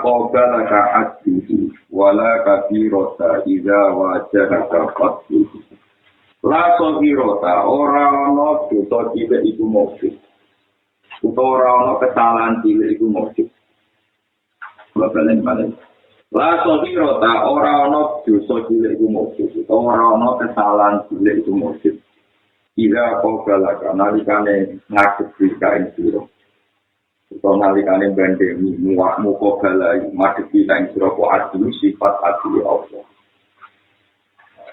qabalaka hadduhu wala kabirota idza wajahaka fadluhu. La sohirota ora ana dosa cilik iku mujib. Utawa ora ana kesalahan cilik iku mujib. Balen-balen. La sohirota ora ana dosa cilik iku mujib. Utawa ora ana kesalahan cilik iku mujib. Ira qabalaka nalikane ngadepi kain sira. Utawa nalikane bandemi muakmu qabalai ngadepi kain sira kok adil sifat adil Allah.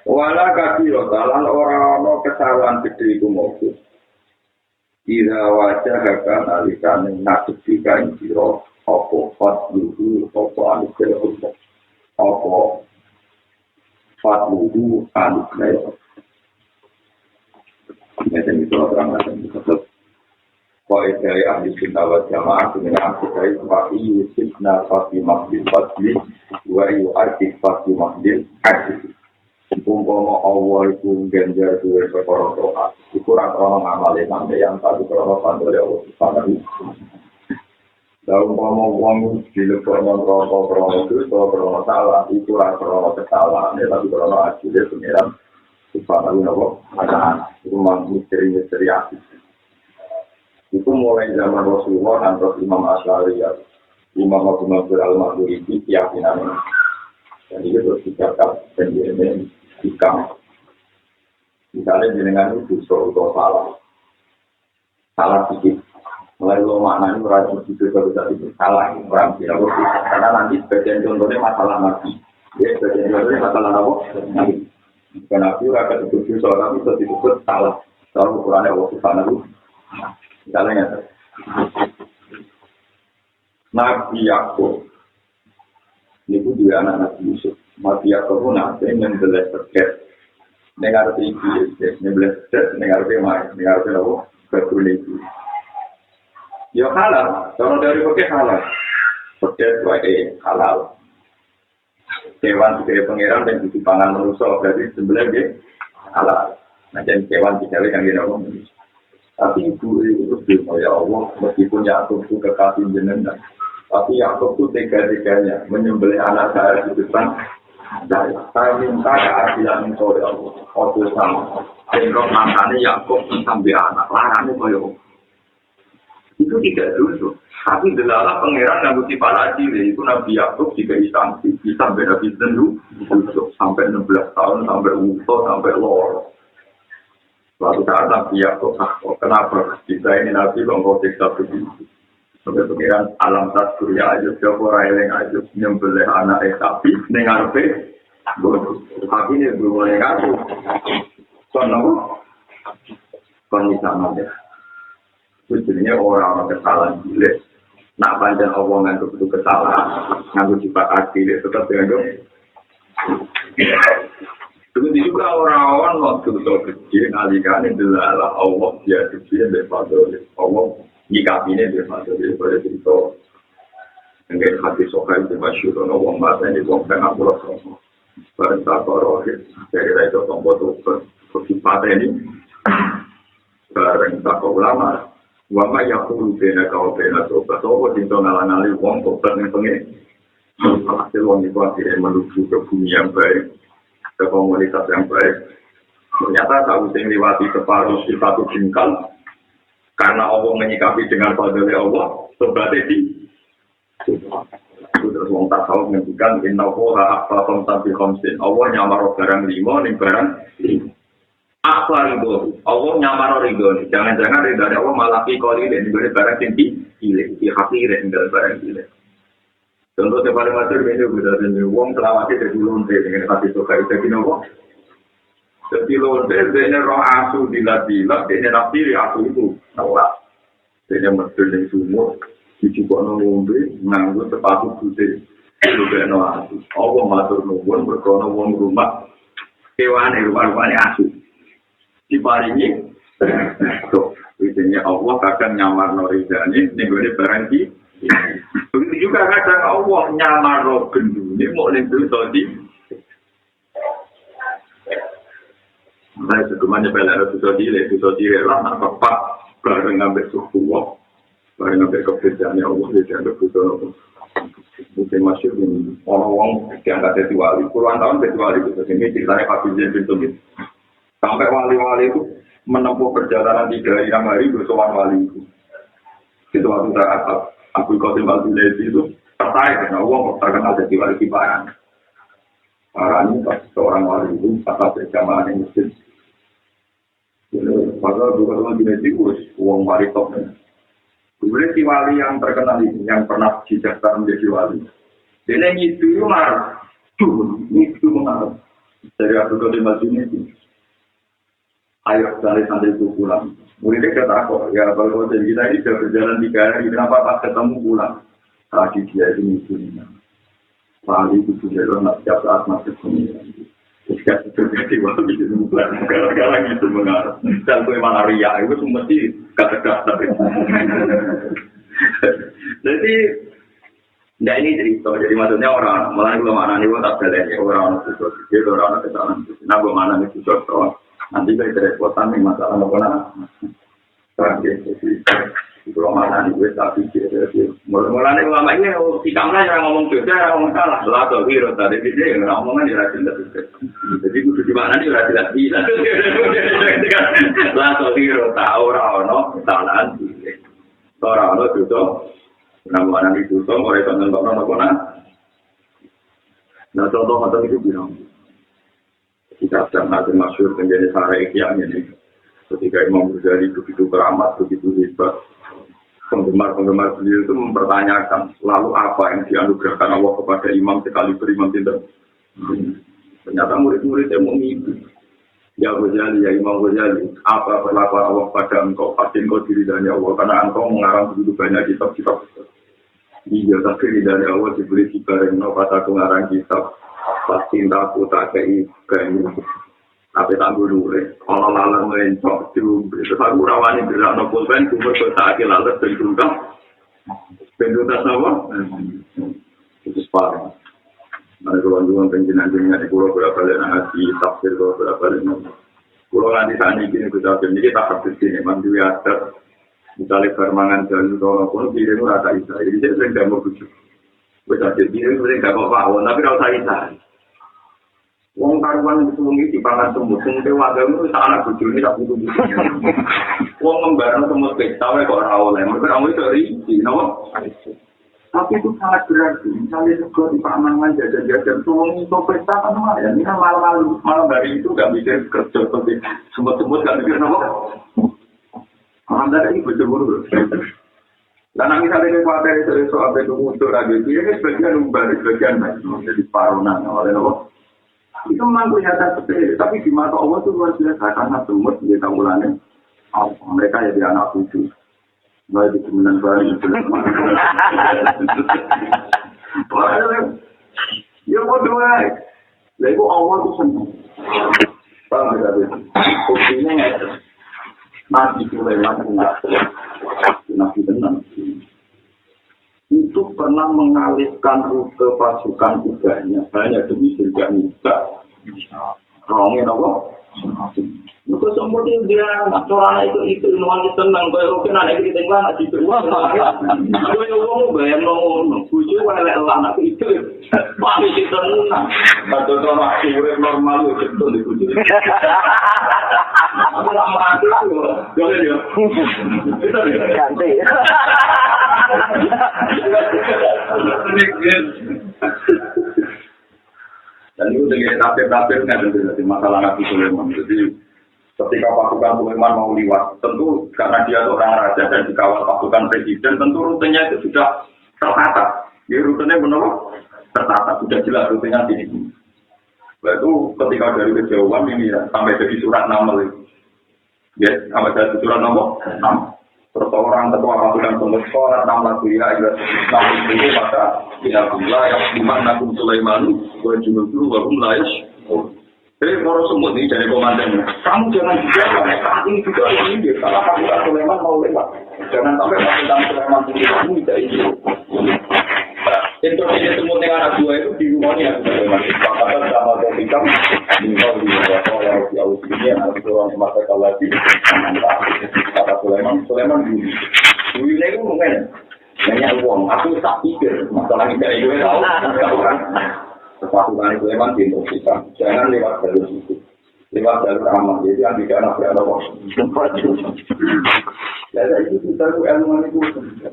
Wala kabiro talan ora ana kesalahan gedhe iku mujib. Ira wajahaka nalikane ngadepi kain sira apa fadluhu apa anugerah Allah. Apa fadluhu anugerah Allah. Ini itu orang-orang yang tetap dari ahli sunnah wal jamaah dengan akhirai wa'i yusibna fati mahdil fadli wa'i yu'adid fati mahdil adil. Umpama Allah itu ganjar dua perkara doa itu orang-orang ngamalin sampai yang tadi kalau pandai Allah subhanahu dan umpama uang dilebokkan perkara itu perkara salah itu orang-orang kesalahan tapi kalau adil itu pengiran subhanallah ada itu misteri asli. Itu mulai zaman Rasulullah dan Imam Asy'ari ya, Imam Abu Mansur Al-Maturidi keyakinan. Dan itu terus dikatakan sendiri hikam. Misalnya dengan itu salah sedikit. Mulai lo maknanya merasa itu bisa salah orang tidak boleh karena nanti sebagian contohnya masalah mati. Ya sebagian contohnya masalah apa? Mati. Karena itu akan disebut soal itu disebut salah. Kalau ukuran Allah Subhanahu misalnya Nabi Yakub itu dua anak Nabi Yusuf. Nabi Yakub pun nanti membelah terkait dengar tinggi, membelah terkait dengar main, dengar apa betul itu. Ya halal, kalau dari pakai halal, terkait sebagai halal. Hewan sebagai pangeran dan dipangan manusia berarti sebenarnya halal. Nah jadi hewan dicari yang dia ngomong. Tapi ibu itu bilang ya Allah meskipun Yakub itu kekasih jenengan, tapi Yakub itu tega-teganya menyembelih anak saya di depan saya minta keadilan engkau ya Allah. Waktu sama, sehingga makanya Yakub sampai anak larangnya kaya itu tidak dulu. Tapi adalah pangeran yang mesti para cili itu Nabi Yakub juga sanksi sampai Nabi Tendu sampai 16 tahun sampai utuh sampai lor. Suatu saat Nabi Yakub kenapa kita ini Nabi bangkau siksa begitu sampai pangeran alam tas surya aja siapa orang yang aja nyembelih anak sapi dengar pe tapi ini belum ngaku kenapa kan di sana deh sebenarnya orang kesalahan gila. Nak panjang omongan itu kesalahan, nganggu sifat adil tetap dengan begitu juga orang-orang waktu itu kecil nalikan adalah Allah dia kecil daripada Allah nyikapinya daripada itu enggak hati sokai itu masyhur orang bahasa ini orang tengah pulau perintah rohis dari itu tombol sifat ini perintah ulama wama yakulu bena kau bena sobat sobat cinta ngalang-ngali wong sobat yang pengen hasil wong itu akhirnya menuju ke bumi yang baik ke komunitas yang baik ternyata tak usah lewati separuh sifat jengkal karena Allah menyikapi dengan fadlnya Allah sobat itu terus wong tak tahu menentukan inna huwa hafafam tabi khamsin Allah nyamar barang 5 ning barang 5 apa ridho? Allah nyamar ridho. Jangan-jangan ridho Allah malah pikori dan diberi barang tinggi, pilih, hati dan barang pilih. Contoh yang paling masyhur ini sudah ada wong selawatnya dari lonte dengan hati suka itu kinowo. Jadi lonte dengan roh asu dilat-dilat dengan nafsi asu itu nolak. Dengan medul yang sumur dicoba ngombe nganggo sepatu putih. Itu benar asu. Allah matur nuwun berkono wong rumah kewan rupa-rupane asu. Diparingi tuh biasanya Allah kadang nyamar noridani nenggone barang di begitu juga kadang Allah nyamar no gendune mau nenggone tadi nah itu kemana bela itu tadi lah nak tepat bareng ngambil suku bareng ngambil kebesarannya Allah dia ada betul Mungkin masuk ini orang-orang yang nggak jadi wali, puluhan tahun jadi wali itu. Ini ceritanya Pak Bijen itu. Sampai wali-wali itu menempuh perjalanan 3 hari 6 hari bersowan wali itu. Itu waktu saat Abdul Qasim Al-Jilani itu tertarik karena uang terkenal jadi wali kibaran. Para ini pas seorang wali itu asal berjamaah yang muslim. Padahal Abdul Qasim Al-Jilani itu uang wali topnya. Kemudian si wali yang terkenal ini yang pernah dijaga menjadi wali. Dia itu marah, itu marah. Dari Abdul Qasim Al-Jilani itu. Ayo dari sampai itu pulang. Muridnya kata kok, ya kalau kita ini sudah berjalan 3 hari, kenapa pas ketemu pulang? Tadi dia ini musuhnya. Wali itu sudah nak setiap saat masuk kemudian. Jika itu jadi wali itu bukan segala-gala gitu mengarah. Dan itu memang ria itu mesti kata-kata. Jadi, nah ini cerita. Jadi maksudnya orang, malah kalau mana nih tak boleh orang itu jadi orang kesalahan. Nah, bagaimana itu contoh? Nanti kita repotan nih masalah apa kalau mana nih gue tapi mulai ulama ini si kamera yang ngomong beda ngomong salah lah tuh hero tadi dia yang ngomongan jelas jadi gue di mana nih jelas bisa lah tuh hero tahu orang kesalahan orang itu nama itu oleh teman-teman apa nah contoh macam itu bilang kita sedang ada masyhur menjadi sarai yang ini ketika Imam Ghazali begitu keramat, begitu hebat penggemar-penggemar beliau itu mempertanyakan lalu apa yang dianugerahkan Allah kepada Imam sekali berimam tidak ternyata murid-murid yang mengikuti ya Ghazali, ya Imam Ghazali apa perlakuan Allah pada engkau pasti engkau diridani Allah karena engkau mengarang begitu banyak kitab-kitab iya tapi diridani Allah diberi sibareng pada pengarang kitab pasti aku tak kei kayu tapi tak guru kalau lalang mencok itu aku rawani berakno pulpen kumur tak lalat bentukan apa itu separah ada kelanjutan penjenengan di pulau berapa lena hati tafsir berapa lena pulau nanti saat ini kita jadi kita harus sini mandiri ada misalnya permangan jalan orang pun diri rata isa jadi saya sering tidak mau bujuk bisa jadi sering tidak mau paham tapi rasa isa wong karuan itu wong iki dipangan semut sing wadamu sak anak bojone tak butuh. Wong ngembarang semut pesta wae kok ora oleh. Mergo kamu itu rinci, napa? Tapi itu sangat berarti. Misalnya sego dipangan jajan-jajan wong itu pesta kan ya. Ini kan malam hari itu enggak mikir kerja seperti semut-semut enggak mikir napa. Anda ini betul-betul. Dan misalnya kuatir itu soal itu muncul lagi, dia sebagian membalik sebagian jadi paronan oleh napa. Itu memang kelihatan sepele, tapi di mata Allah itu luar biasa karena semut di kamulannya mereka jadi anak cucu. Baik di kemudian baru itu. Ya bodoh aja. Lalu Allah itu senang. Paham tidak itu? Buktinya Nabi Sulaiman Nabi tenang. Itu pernah mengalihkan rute pasukan kudanya hanya demi surga Musa. Rongin apa? Itu semuanya dia orang itu ilmuwan itu tenang. Kalau mungkin anak kita tinggal nak di rumah. Kalau yang ngomong bayar ngomong, bujuk welek anak itu pasti itu tenang. Betul orang urip normal itu betul di bujuk. Aku lama itu, ya. Ganti. Dan itu dengan tafsir nggak ada masalah Nabi Sulaiman. Jadi ketika pasukan Sulaiman mau liwat, tentu karena dia seorang raja dan dikawal pasukan presiden, tentu rutenya itu sudah tertata. Jadi rutenya benar tertata, sudah jelas rutenya di sini. Itu ketika dari kejauhan ini ya, sampai jadi surat Naml itu. Ya, sampai jadi surat Naml. Terus orang ketua pasukan sekolah nama dia adalah Islam itu maka ya Allah yang dimana pun Sulaiman wajib dulu baru mulai. Jadi orang semut ini jadi komandan. Kamu jangan juga saat ini juga ini salah pasukan Sulaiman mau lewat. Jangan sampai pasukan Sulaiman itu kamu tidak ini. Instruksi semut yang anak dua itu di rumahnya Sulaiman. Pasukan sama Sulaiman tinggal di bawah di Aussie anak orang semata lagi. Kata Sulaiman dulu itu mungkin banyak uang. Aku tak pikir masalah kita itu Sulaiman diinstruksikan, jangan lewat jalur itu. Lewat jalur aman, jadi yang tidak nak berapa. Jadi itu kita itu ilmu itu.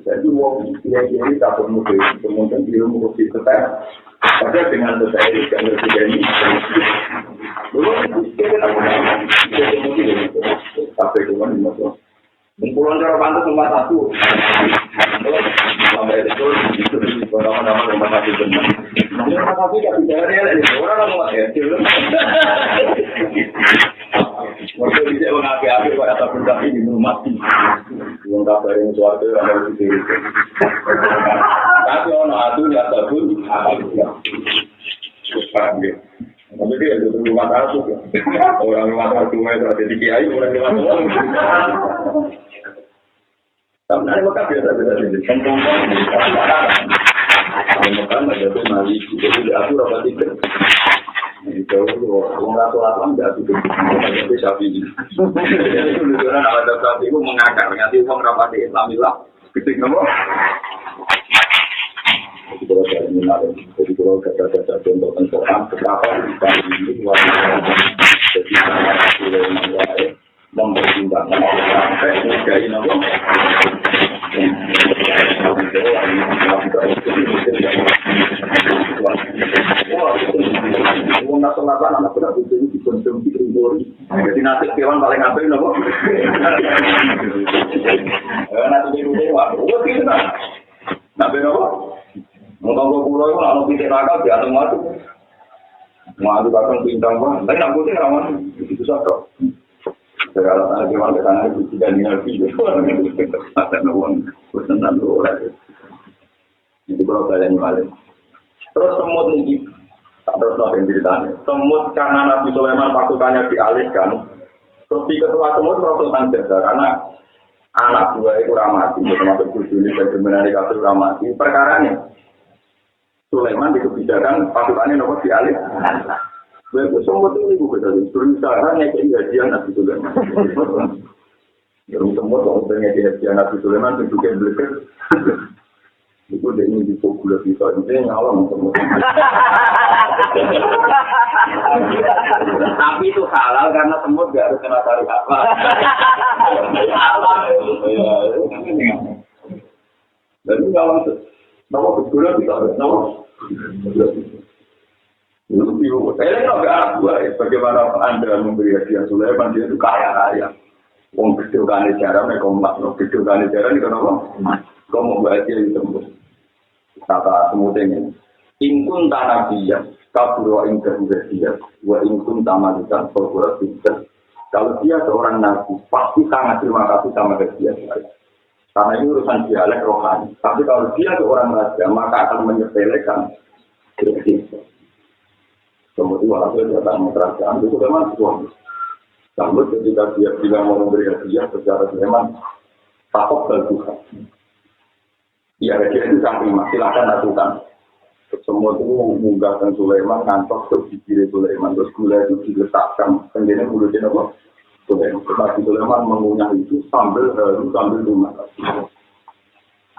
Jadi wong ini tak perlu kemudian ilmu itu tetap. Pada dengan tetap jalur tiga ini. Lalu kita nak sampai ke mana itu? Kumpulan cara pantas nomor satu. Sampai itu nama-nama nomor satu benar. Nomor satu tidak bicara lagi. Orang nomor kecil. Waktu bisa mengapi-api pada satu kali di rumah. Yang kabar yang suatu ada di sini. Tapi orang adu ya tabun. Paham ya? Tapi dia itu rumah satu. Orang rumah satu itu ada di kiai, orang rumah satu. Sebenarnya mereka biasa-biasa saja. Mereka ada tuh nali, jadi aku rapat itu. Itu orang ratu-ratu tidak itu. Itu sapi. Jadi itu lucuran ada sapi itu mengakar. Nanti orang rapat di Islamilah. Ketik nama. Jadi kalau saya menarik, jadi kalau kata-kata contoh tentang betapa kita ini warna jadi sangat mempertimbangkan sampai menjadi nama. Anak berat itu dikonsumsi rimbori. Jadi nasi kewan paling apa ini nama? Nasi rimbori wah, itu kan? Nabi apa? Ngomong pulau itu kalau kita nakal dia akan masuk. Masuk akan bintang banget. Tapi nak putih rawan itu saja. Segala tanah kewan ke tanah itu tidak dinerti. Ada nawang bersenang dulu lagi. Itu kalau kalian balik. Terus semut ini, terus nanti ceritanya. Semut karena Nabi Sulaiman pasukannya dialihkan. Terus di ketua semut Rasulullah Jazar karena anak dua itu ramati, termasuk Bujuli dan Jemenani Kasur ramati. Perkaranya Sulaiman dikebijakan pasukannya nomor dialih. Semut ini bukan berusaha ngekei hadiah Nabi Sulaiman. Yang semut kalau ngekei hadiah Nabi Sulaiman itu juga belikan. Itu dia ini dipopulasi kita ini ngalam semut. Tapi itu halal karena semut gak harus kena tarik apa. Halal. Jadi ngalam nama betul kita harus nama. Saya nggak gua bagaimana Anda memberi hadiah Sulaiman dia itu kaya raya. Wong kecil kan cara mereka mak, kecil kan cara ni kenapa? Kau mau hadiah itu kata semutnya. Ingkun tanah dia, kaburo ingkun dia, wa ingkun tamalikan korporasi. Kalau dia seorang nabi, pasti sangat terima kasih sama dia. Karena ini urusan dialek rohani. Tapi kalau dia seorang raja, maka akan menyepelekan kita. Kemudian hasil datang kerajaan itu memang suami. Namun ketika dia bilang mau memberi hadiah secara Sulaiman, takut dan Tuhan. Ya hadiah itu sang prima, silakan lakukan. Semua itu mengunggahkan Sulaiman, ngantok ke bibir Sulaiman, terus gula itu diletakkan. Kemudian mulutnya apa? Sulaiman. Tetapi Sulaiman mengunyah itu sambil rumah.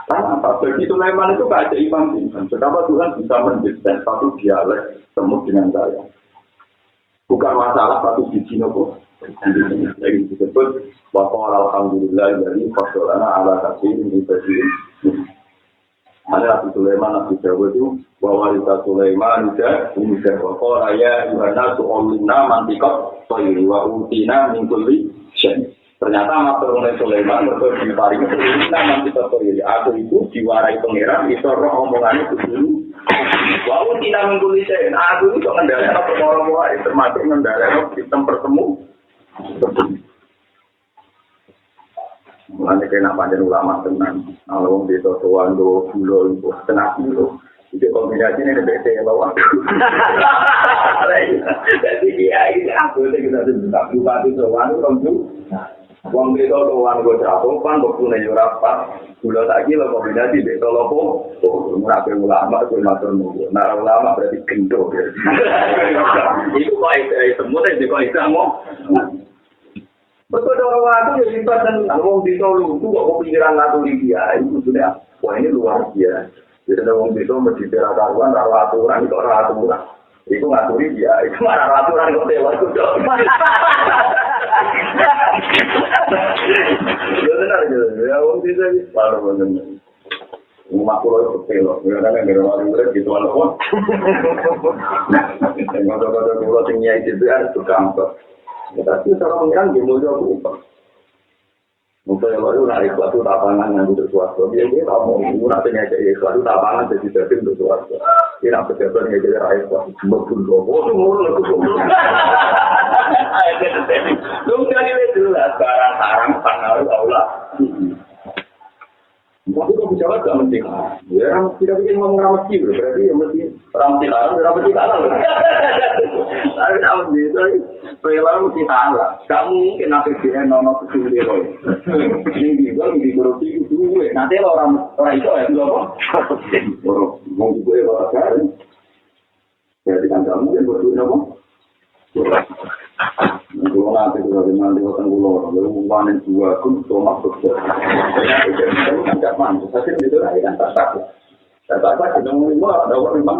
Karena apa? Bagi Sulaiman itu keajaiban Tuhan. Betapa Tuhan bisa mendesain satu dialek semut dengan saya. Bukan masalah satu biji nopo. Lagi disebut bahwa alhamdulillah dari fasolana ala kasih ini bagi. Ada Nabi Sulaiman, Nabi Dawud itu bahwa kita Sulaiman sudah bahwa raya Yohana su'olina mantikot soiri wa utina mingkuli syen. Ternyata maturunnya Sulaiman berkata di paring itu nanti terpilih. Aku itu diwarai pangeran itu roh omongannya itu dulu. Wau tidak mengkulisin. Aku itu mengendalikan perkara-perkara termasuk mengendalikan sistem bertemu. Mulanya kena panjang ulama tenang. Kalau di totoan do bulo itu tenang dulu. Itu kombinasi ini lebih bawah. Jadi dia ini aku itu kita sudah bupati totoan itu. Wong itu kawan gue jatuh kan waktu nih rapat gula tak gila kombinasi beto lopo murah ulama gue matur nunggu nara ulama berarti gendo itu kok semua itu kok mau betul orang itu ya dan wong itu lu kok kepikiran atau dia itu sudah wah ini luar biasa jadi wong itu mesti karuan aturan itu aturan Iku ngaturi dia, iku marah aturan kok dewa iku dok. Ya benar gitu. Ya wong bisa baru bener. Rumah pulau itu pelok, ya kan nggak ada orang murid gitu walaupun. Kata-kata pulau tinggi itu harus berkampung. Tapi kalau mengira dia mulia berubah. Mungkin yang baru narik suatu tapangan yang untuk suatu. Dia kamu nanti ngajak suatu tapangan jadi tertib untuk suatu. Dia nak pejabat ngajak rakyat suatu. Berbun dobo, semua itu semua. Dong jadi jelas barang-barang panau Allah. Tapi kalau bicara gak penting. Ya, tidak bikin ngomong ramati, berarti yang mesti ramati kalah. Tapi kalau bisa, rela mesti kalah. Kamu mungkin nanti dia nono kesulitan loh. Ini juga di korupsi itu gue. Nanti orang itu ya itu apa? Orang mau gue apa kan? Jadi kan kamu yang berdua apa? Kalau nanti sudah dimandi hutan gulor, lalu panen dua kun tomat besar. Itu kan tidak mampu. Hasil itu kan tak takut. Tak takut kita mau ada orang memang.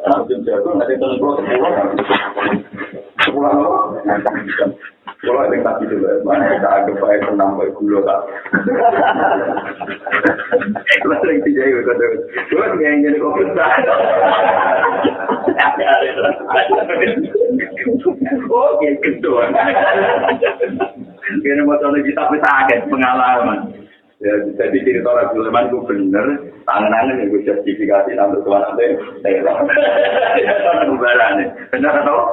Langsung jatuh nanti terus sepuluh apa? Kalau ada yang tak itu mana kita agak baik menambah gula tak. Kalau yang tidak itu kata, gua yang jadi komentar. Oh, gitu. Kira motor kita sakit pengalaman. Ya, jadi cerita orang Sulaiman itu benar, tangan-tangan yang gue justifikasi sampai tuan nanti, saya tahu. Benar benar atau?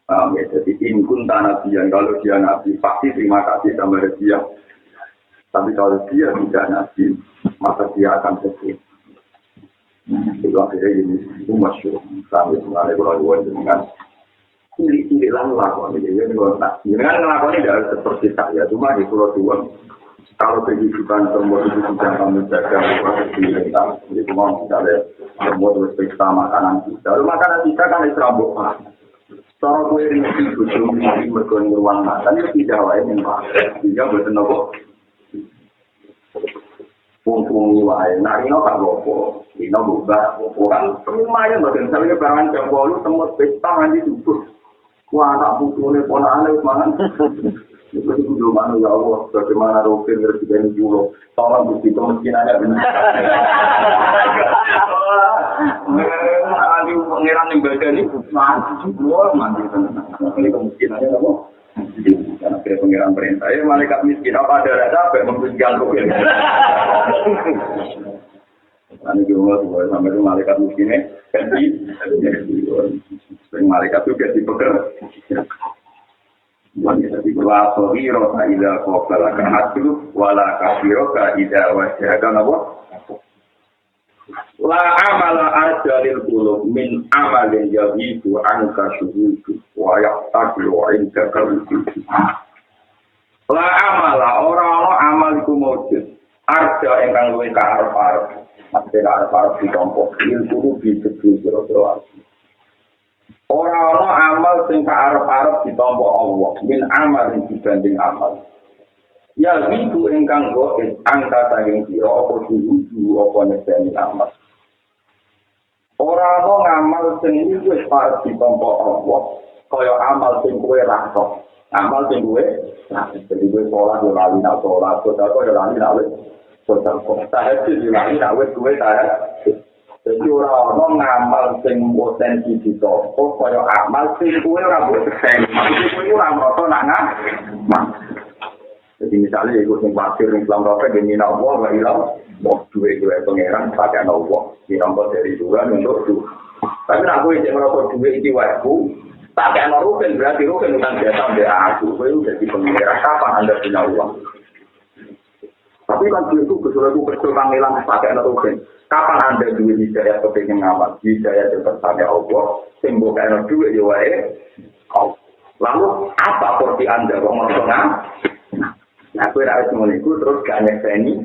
Ya, jadi inkun tanah dia, kalau dia nabi pasti terima kasih sama dia. Tapi kalau dia tidak nabi, maka dia akan sedih. Itu akhirnya ini itu masyur. Kami mengalami berlaluan dengan cilik-cilik lalu jadi dengan ngelakuin tidak harus seperti saya, cuma di Pulau Dua. Kalau kehidupan semua itu sudah kami jaga, itu mau misalnya semua terus periksa makanan kita. Makanan kita kan serabut pak. Kalau gue ini butuh ini berkuang ruang makan itu tidak lain yang pak. Jika betul nopo. Pung wae, nah ini tak lopo, ini buka orang lumayan bagian saya barang jambol semut pesta nanti tutup. Wah tak butuhnya pola aneh mangan. Itu dulu mana ya Allah, bagaimana rokin ngerti julo, tolong bukti kemiskinannya benar. Nanti pengiran yang badan ini, mati ini kemiskinannya apa? Karena kira pengiran perintah, malaikat miskin apa ada capek memberikan rokin. Nanti juga sampai itu malaikat miskinnya ganti, malaikat itu ganti pekerjaan. Jadi la sahira ila qala ka hatu wala kafira ka ida wajhaka napa la amala arjalil qulub min amalin yahidu anka syuhudu wa yaqtadu inka kalbi la amala ora ana amal iku mujud arja ingkang luwih karep-arep mesti karep-arep ditompo ilmu di orang-orang amal sing arep-arep ditampa Allah min amal dibanding amal. Ya itu ingkang goes angka saking sira apa dulu apa neseni amal. Orang-orang amal sing wis parek ditampa Allah kaya amal sing kowe rasa. Amal sing kowe rasa kowe salat yo lali nak salat, sedekah yo lali nak wis sedekah. Tahajud yo lali nak wis kowe tahajud. Jadi orang ngamal sing potensi ditopo kaya amal sing kuwi ora mbok seseni. Maksudnya kuwi ora merasa nak ngamal. Jadi misalnya ikut sing pasir ning Islam roke demi Allah wa ilah mau duwe pangeran pakai Allah. Dinampa dari Tuhan untuk Tuhan. Tapi nak kowe sing merasa duwe iki wae pakai rugen berarti rugen utang jasa mbek aku. Kowe jadi pangeran kapan Anda punya uang? Tapi kan itu kesulitan kecil panggilan pakai rugen. Kapan Anda duit hidayah kepingin ngamal, hidayah terpersanya Allah, simbol karena duit ya wae. Lalu apa porsi Anda kok mau tengah? Nah, aku harus mengiku terus gak nyekseni.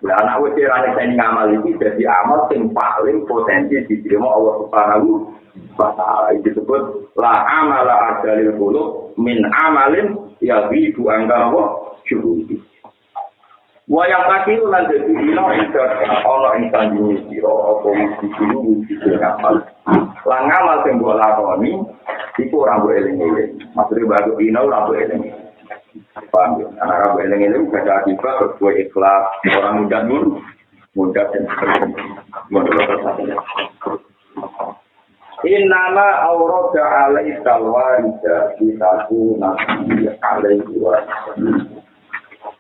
Nah, anak wes nyekseni ngamal itu jadi amal yang paling potensi diterima Allah Subhanahu wa Ta'ala. Itu disebut la amala adalil qulub min amalin yahidu angka Allah syuhudi. Wayang kaki lan dadi ino ana ing tanjung sira apa mesti kudu ngamal. Lan ngamal sing mbok lakoni iku ora mbok eling-eling. Maksudé baru ino ora mbok eling. Paham ya? Karena ora mbok eling-eling kada akibat berbuat ikhlas, orang mudah dan Innama awrada alaikal warida Bitaku nabi alaihi wa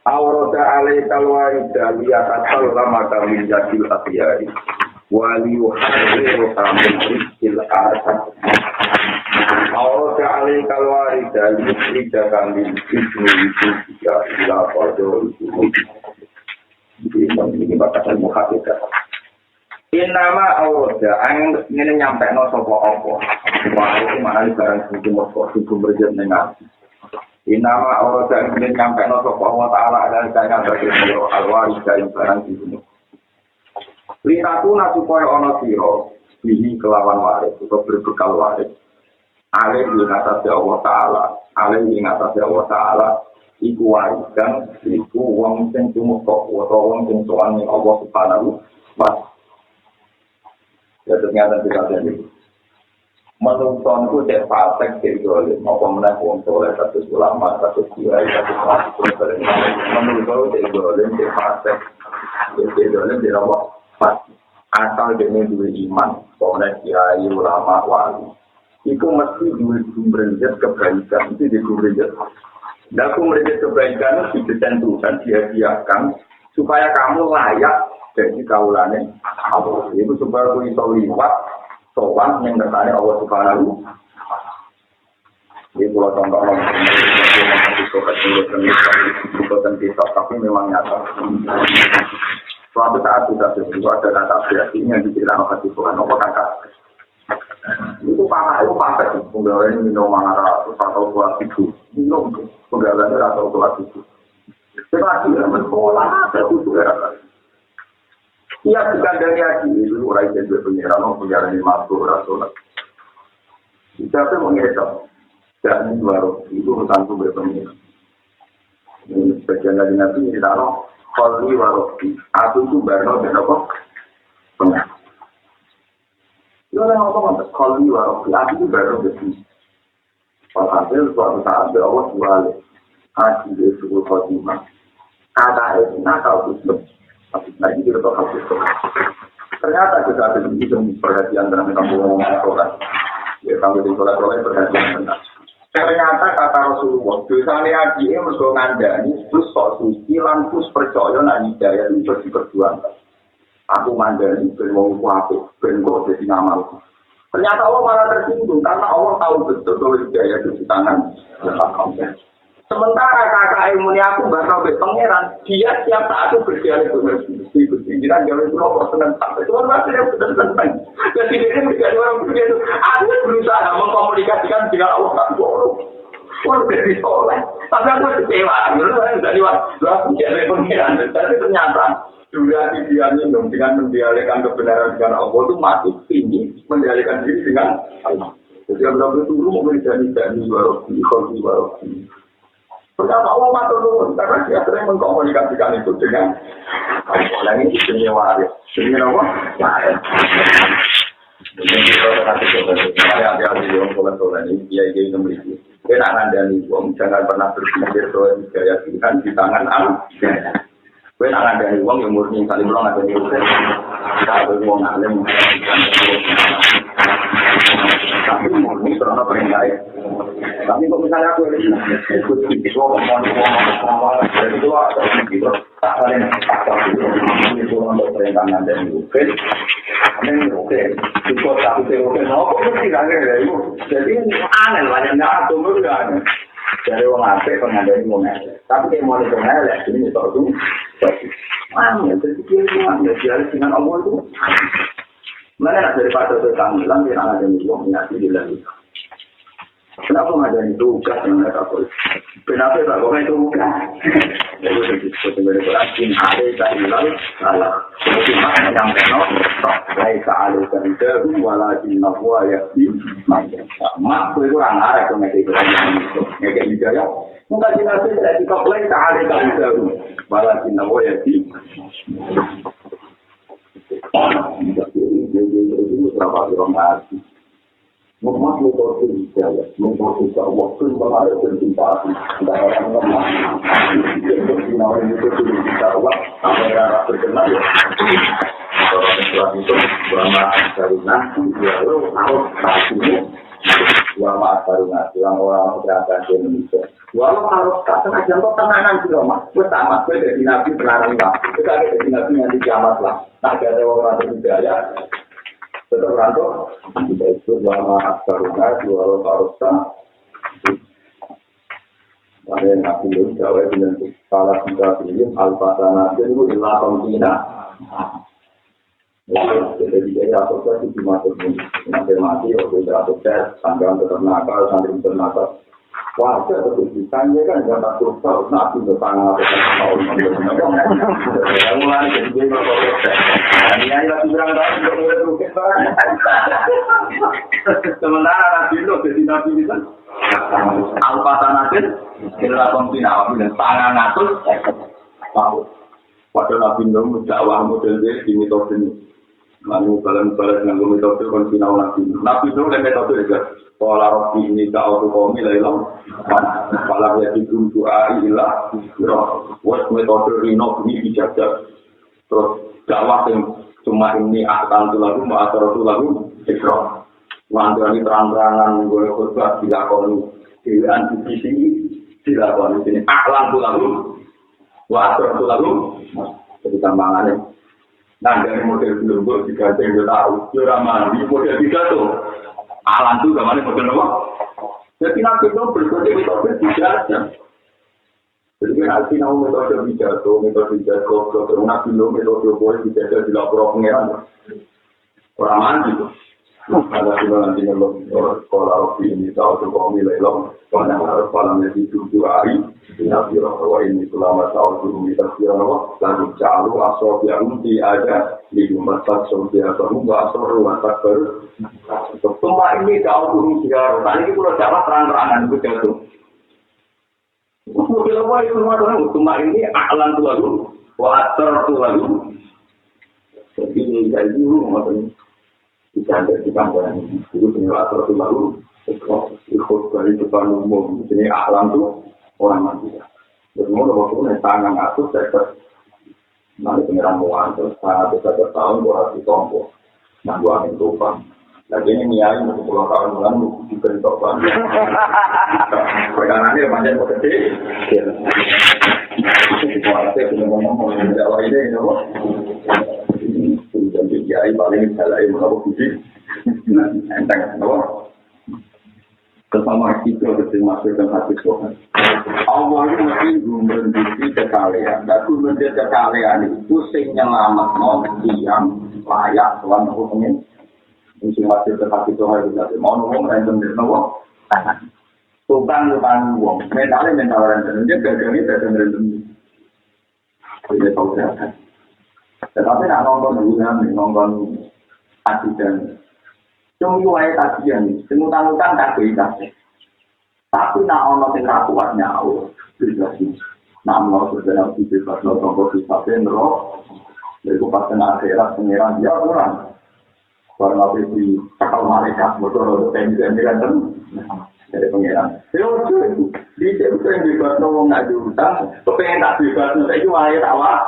Awrada alaikal warida Liyatasal lama kami jadil akhiyari Waliyuhadiru kamin rizkil asad Awrada alaikal warida Liyatasal kami rizkil ila qadar ini batasan muhafidah. Innama awroda ang ngene nyampekno sapa apa. Wae manane barang sing mung berjet ning ati. Innama awroda ngene nyampekno sapa wa taala lan kaya berkira alwari dari barang sing Lintatu supaya ana sira bihi kelawan waris utawa berbekal waris. Ale ing atase Allah taala, ale ing atase Allah taala iku warisan iku wong sing tumeka utawa wong sing sowan ning Allah Subhanahu wa taala. Ya ternyata tidak ada ini. Menurutku cek fasek cek dolim, apa meneh wong soleh satu ulama satu kiai satu masuk menurutku cek dolim cek fasek cek dolim cek apa? Asal dene duwe iman, apa meneh kiai ulama wali. Iku mesti duwe sumber kebaikan itu di sumber Daku mereka kebaikan ditentukan dihadiahkan supaya kamu layak jadi kaulannya Allah. Itu supaya aku bisa liwat sowan yang bertanya Allah Subhanahu. Ini kalau contoh tapi memang nyata. Suatu saat kita ada kata kreatifnya di dalam hati Tuhan. Apa kata? Itu pakai penggawain minum mangara atau dua itu minum penggawain atau dua itu. Tetapi sekolah saya butuh era. Ia bukan dari haji itu orang yang berpengiran pengiran lima puluh rasul. Siapa mengirim dan baru itu tentu berpengiran. Ini sebagian dari nabi ini taruh kali warofi. Aku itu baru dan apa pengiran. Orang ngomong kalau di warung lagi itu baru bersih. Hasil suatu saat Allah jual haji di suku Khotimah. Kata itu nakal tutup, tapi lagi kita tahu tutup. Ternyata kita ada begitu perhatian dalam kamu ngomong sholat. Ya kamu di sholat perhatian benar. Ternyata kata Rasulullah, dosanya haji ini mengandani terus suci lantus percaya nanti daya itu diperjuangkan. Aku mandiri ben wong kuwi ben kok dadi ngamal. Ternyata Allah malah tersinggung karena Allah tahu betul kalau hidayah itu di tangan Allah. Sementara kakak ilmu aku bakal be pangeran, dia tiap saat itu berjalan itu pikiran jalan itu apa senang sampai itu orang yang benar senang. Jadi dia menjadi orang begitu. Aku berusaha mengkomunikasikan dengan Allah tak boleh. Orang dari soleh, tapi aku kecewa. Dari waktu jadi pangeran, tapi ternyata durasi dia minum dengan mendialekkan kebenaran dengan Allah itu masih tinggi mendialekkan diri dengan Allah. Jadi Allah itu dulu menjadi warofi, kholi warofi. Ternyata Allah matur nuwun karena dia sering mengkomunikasikan itu dengan Allah. Ini demi waris, demi apa? Waris. Jadi kita kasih contoh. Hati-hati orang soleh-soleh ini dia ingin memiliki. Kita ngandani uang jangan pernah berpikir bahwa hidayah Tuhan di tangan Allah. Kowe nak ngandani wong yang murni kali belum ada di usia. Kalau wong alim tapi murni karena perintah. Tapi kok misalnya aku ikut itu mau dari itu atau gitu. Tak ada itu untuk perintah ngandani usia. Ini oke. Itu tak oke. Mau kok tidak ada itu. Jadi aneh banyak nggak tuh enggak. Dari orang asing pengandai ngomel, tapi dia mau ngomel, ini itu mana? Jadi dia dengan Allah itu, mana dari pada itu kami bilang dia ada yang ngomong nyati di dalam. Kenapa nggak ada itu tugas yang mereka boleh? Kenapa tak boleh itu tugas? Itu disebut sebagai berarti ada kailan salah. Cuma yang benar, lain kali kerja walakin nafwa ya di macam. Mak itu orang Arab yang mereka itu mereka hidayah. Mungkin jelas tidak dikau lain kali kerja walakin nafwa ya di. Jadi berapa orang hati. Memang itu tidak, memang tidak waktu berada di tempat antara orang-orang yang orang itu tidak waktu antara terkenal. Orang itu ulama karuna, lalu harus kasih ulama karuna, orang berangkat di Indonesia. Walau harus katakan contoh tenangan di rumah, pertama dari nabi penarang lah, sekali dari nabi yang di kiamat lah, tak ada orang berbudaya. Tetap rantau, kita itu lama karuna, walau karusa. Ada yang nabi itu jawab dengan salah tiga film al-fatana itu ilah pembina. Jadi dia asosiasi di masuk nanti mati, waktu itu asosiasi sanggahan ternakal, santri ternakal. Wajar betul ditanya kan jangan takut tahu nabi bertangan atau tahu yang mulai jadi dia berproses. Dan yang lagi berangkat untuk mengurus sementara nabi itu jadi nabi itu al-fatanatin adalah pembina dan tangan atur tahu. Pada nabi itu dakwah model dia di metode ini. Lalu balan-balan dengan metode konvensional nabi. Nabi itu oleh metode juga. Kalau Robi ini tak autokomi lah ilang. Kalau dia dituju ilah. Wes metode rino ini dijajak. Terus dakwah yang cuma ini akan tu lagu, atau tu lagu ekstrom. Mantuan ini terang-terangan gue khutbah dilakoni di antisisi dilakoni sini. Aklan tu lagu, atau tu lagu. Jadi tambangannya. Nah dari model dulu jika saya tahu, jurama di model tiga tuh, alam tuh kemana model apa? Jadi nanti itu metode tidak ada. Jadi nanti nahu metode pidato, terus metode boleh dijaga di lapor pengeran. Orang mana itu? Ada juga nanti kalau sekolah ini tahu tuh kau nilai lo, karena harus palamnya di 7 hari. Nabi bahwa ini selama tahun dulu kita kira lo, lalu calu asal yang ada di masak sosial baru, asal rumah baru. Semua ini tahun dulu kita, tadi kita jawab terang-terangan begitu. Mungkin apa itu semua ini aklan tu lalu, water tu lalu. Jadi ini dari dulu macam kita ada di kampungan itu punya water tu lalu. Ikut dari depan umum, ini aklan tu orang mati. Bermula waktu ini tangan atur sektor. Nanti pengiran muan terus sangat besar tahun buat ditompo. Nah gua angin topang. Lagi ini niai untuk 10 tahun bulan diberi topang. Perkanannya banyak bekerja. Kualitasnya punya ngomong Jawa ini, kenapa? Sudah dikiai paling salah yang mengaku fisik. Enteng, kenapa? Bersama kita masukkan hati Tuhan. Allah itu mesti memberi kekalian. Dan memberi kekalian itu sing nyelamat yang layak Tuhan hukumnya. Mesti masukkan hati Tuhan itu. Mau ngomong random di bawah. Tukang uang. Mental random. Dia gagalnya random. Tidak tahu siapa. Tetapi nak nonton aksidan. Cuma wae kajian, utang-utang tak beda. Tapi nak ono sing ra kuat nyaur, jelas. Nak ono sedang dibebas no tonggo dipaten ro. Lego pas tengah akhirat pengiran dia orang. Karena di kapal mereka motor pengen kan dari pengiran. Yo di situ yang bebas no wong ngadu utang, kepengen tak bebas no iki wae tak wa.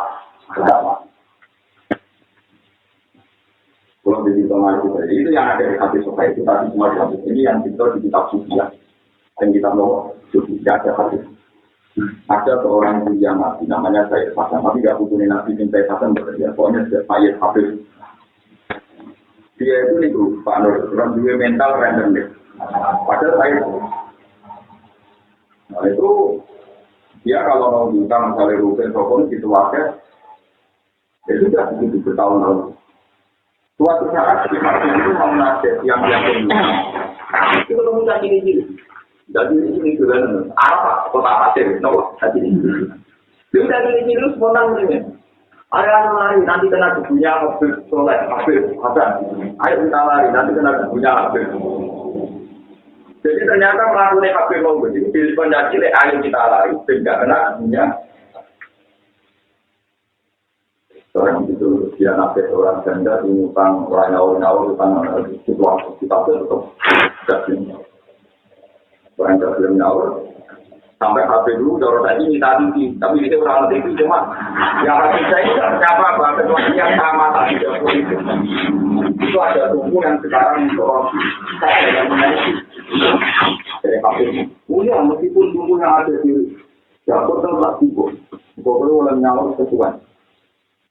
Kalau di kitab itu yang ada di hati sokai itu tadi semua di hati ini yang kita di kitab suci ya. Dan kita mau suci ada hati. Ada seorang yang mati namanya Sayyid Hasan, tapi nggak hubungin Nabi bin Sayyid Hasan bekerja. Pokoknya Sayyid Hafiz. Dia itu Pak Nur, orang juga mental random deh. Padahal saya nah itu dia kalau mau hutang misalnya rupiah pokoknya gitu aja. Ya sudah begitu bertahun-tahun. Suatu saat di masjid itu mau nasihat yang punya itu ketemu cacing ini. Jadi ini juga apa kota pasir, no? Jadi itu dari ini lu spontan ini. Ada lari nanti kena kebunya mobil soleh, ada. Ayo kita lari nanti kena kebunya mobil. Jadi ternyata melakukan mobil mobil itu pilih penjajah, ayo kita lari, tidak kena kebunya. Orang itu dia nafas orang ganda, utang orang nyawur, utang situasi kita tetap tidak. Orang belum nyawur sampai HP dulu dorong tadi minta tinggi, tapi itu orang itu cuma yang hati saya siapa bahwa kecuali yang sama tadi itu ada tunggu yang sekarang dorong saya yang menarik dari HP punya meskipun tunggu yang ada di dapur tempat tunggu perlu oleh nyawur sesuai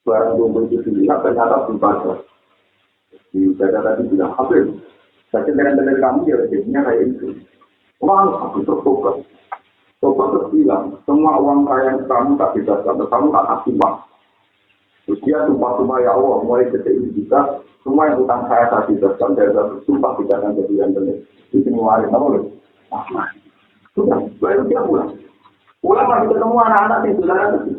barang tunggu itu dilihat ternyata berubah di data tadi bilang HP saya dengan kamu ya jadinya kayak itu. Orang harus terfokus. Sobat terbilang, semua uang kaya yang kamu tak bebaskan, kamu tak kasih uang. Terus dia sumpah-sumpah ya Allah, mulai detik ini juga, semua yang utang saya tak bebaskan, dari sumpah tidak akan jadi yang benar. Itu semua hari, apa loh? Sudah, baru dia pulang. Pulang masih ketemu anak-anak yang belajar itu.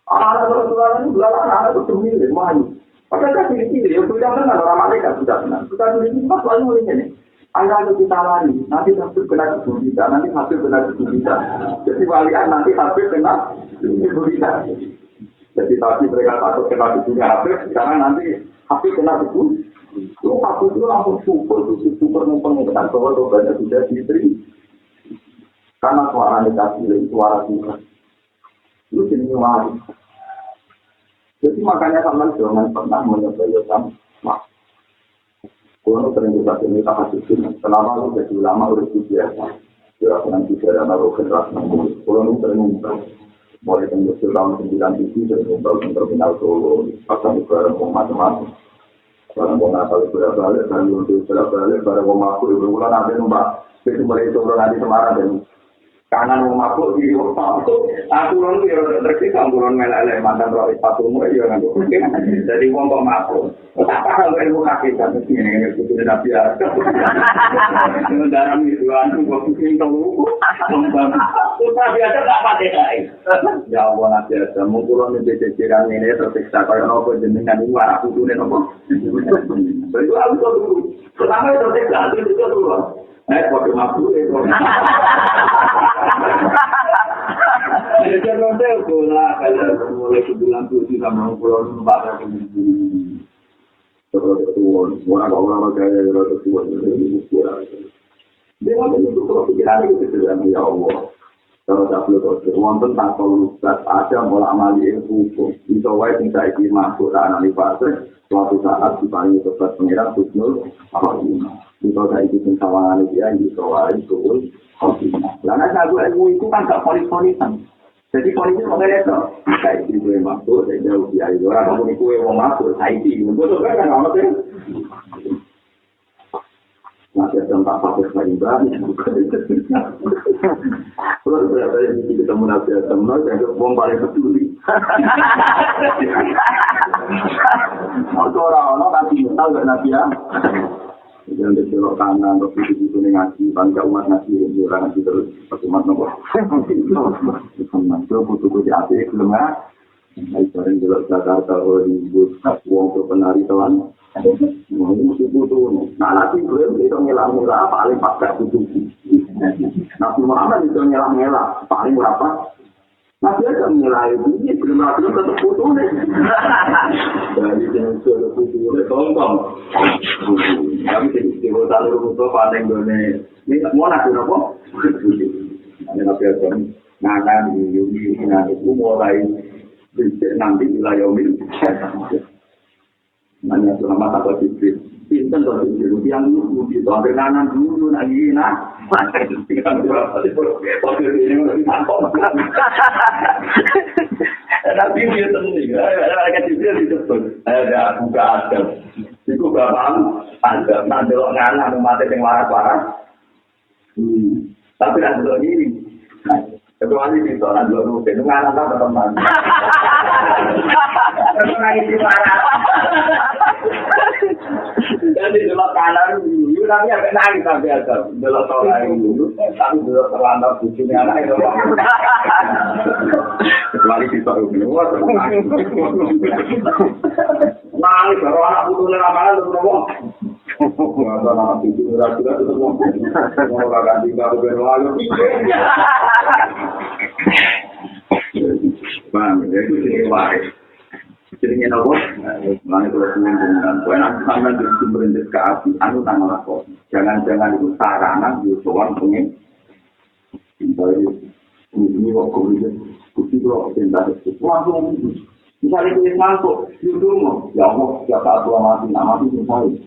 Anak-anak ini belajar, anak-anak itu sembilan, maju. Padahal kan pilih-pilih, yang sudah kenal, orang malaikat sudah kenal. Sudah pilih-pilih, pas lalu mulai ini. Anda harus kita lari, nanti hasil kena tubuh kita, nanti hasil kena tubuh kita. Jadi walian nanti hasil kena tubuh kita. Jadi tadi mereka takut kena tubuhnya hasil, karena nanti hasil kena tubuh. Itu hasil itu langsung super numpang dengan bahwa doanya sudah diberi. Karena suara dikasih dari suara Tuhan. Itu jenis wali. Jadi makanya sama jangan pernah menyebaykan mak. Kalau sering kita ini tak kasih sini, selama lu jadi ulama urus biasa, ya nanti saya naruh generasi nomor. Kalau lu sering ngumpul, mulai tembus tahun 97 dan ngumpul di terminal Solo, pasang barang macam-macam. Barang Natal balik, dan untuk balik, barang aku bulan ada nombak, itu mulai Solo nanti Semarang dan kanan mabuk di waktu aku orang itu ya terkita bulan meleleh mantan roh sepatu mulai ya kan jadi wong kok mabuk tak paham ilmu hakikat ini itu tidak biasa dalam itu aku kok bikin tahu kita biasa tak pakai lain ya Allah nanti ada mungkin ini ceceran ini tersiksa kalau apa jenengan ini aku tuh nih nopo itu aku tuh pertama itu tersiksa itu tuh waktu mabuk itu jangan bola kalau mulai sebulan tuh kita mau pulang pada kemudian terus orang kayak terus ini kurang dia itu kalau pikiran itu sedang ya Allah kalau tak perlu terus tentang kalau ada bola amali itu itu wae sing saiki masuk ana fase suatu saat diparingi tetap pengiran husnul khotimah itu saiki sing sawangan dia itu wae itu karena aku ilmu itu kan gak polis-polisan. Jadi polisi mengenai itu. Kayak itu yang masuk, saya jauh dia itu. Orang kamu itu yang masuk, saya itu. Betul kan orang itu. Masih ada tempat pakai paling berani. Kalau berapa yang ketemu Nabi Adam, saya bom paling peduli. Orang-orang nanti tahu gak Nabi ya? Yang dicelok kanan, terus itu ngaji, bangga umat ngaji, orang ngaji terus, umat nopo. Itu butuh di hati, belum ya? Sering jelok Jakarta, Hollywood, uang ke penari tuan. Itu butuh. Nah, nanti belum itu ngelah-ngelah, paling pakai butuh. Nabi Muhammad itu ngelah-ngelah, paling berapa? Nabi aja ngelah itu, belum tetap butuh nih. Dari jenis butuh, tongkong. Kami tidak tahu rumus paling done. Ini mau nak apa? Ada nabi Adam. Nana di Yudi nanti mulai nanti wilayah Yomil. Nanya selama tak berpikir. Pinten tuh yang Yudi tuh ada Nana dulu lagi nak. Tapi dia sendiri. Ada kecil disebut. Ada buka Adam. Itu gampang, ada ngandelok mati yang waras-waras. Tapi ngandelok ini, kecuali di sana ngandelok itu nganan tak teman. Karena itu waras. Jadi dulu kanan dulu tapi agak nangis tapi ada dulu orang dulu tapi dulu terlantar bujunya anak itu. Kecuali kita keluar. Nangis baru anak putusnya lamaran terus ngomong. Masa anak itu juga terus ngomong. Orang ganti baru berlalu. Bang, itu sih waris. Jadi apa? Mana kalau dengan enak sampai di sumber ke api, anu tangan lapor. Jangan-jangan itu sarana di soal pengen. Ini kok kemudian kuti kalau cinta itu langsung misalnya kita masuk di rumah, ya Allah, siapa tua mati, mati misalnya.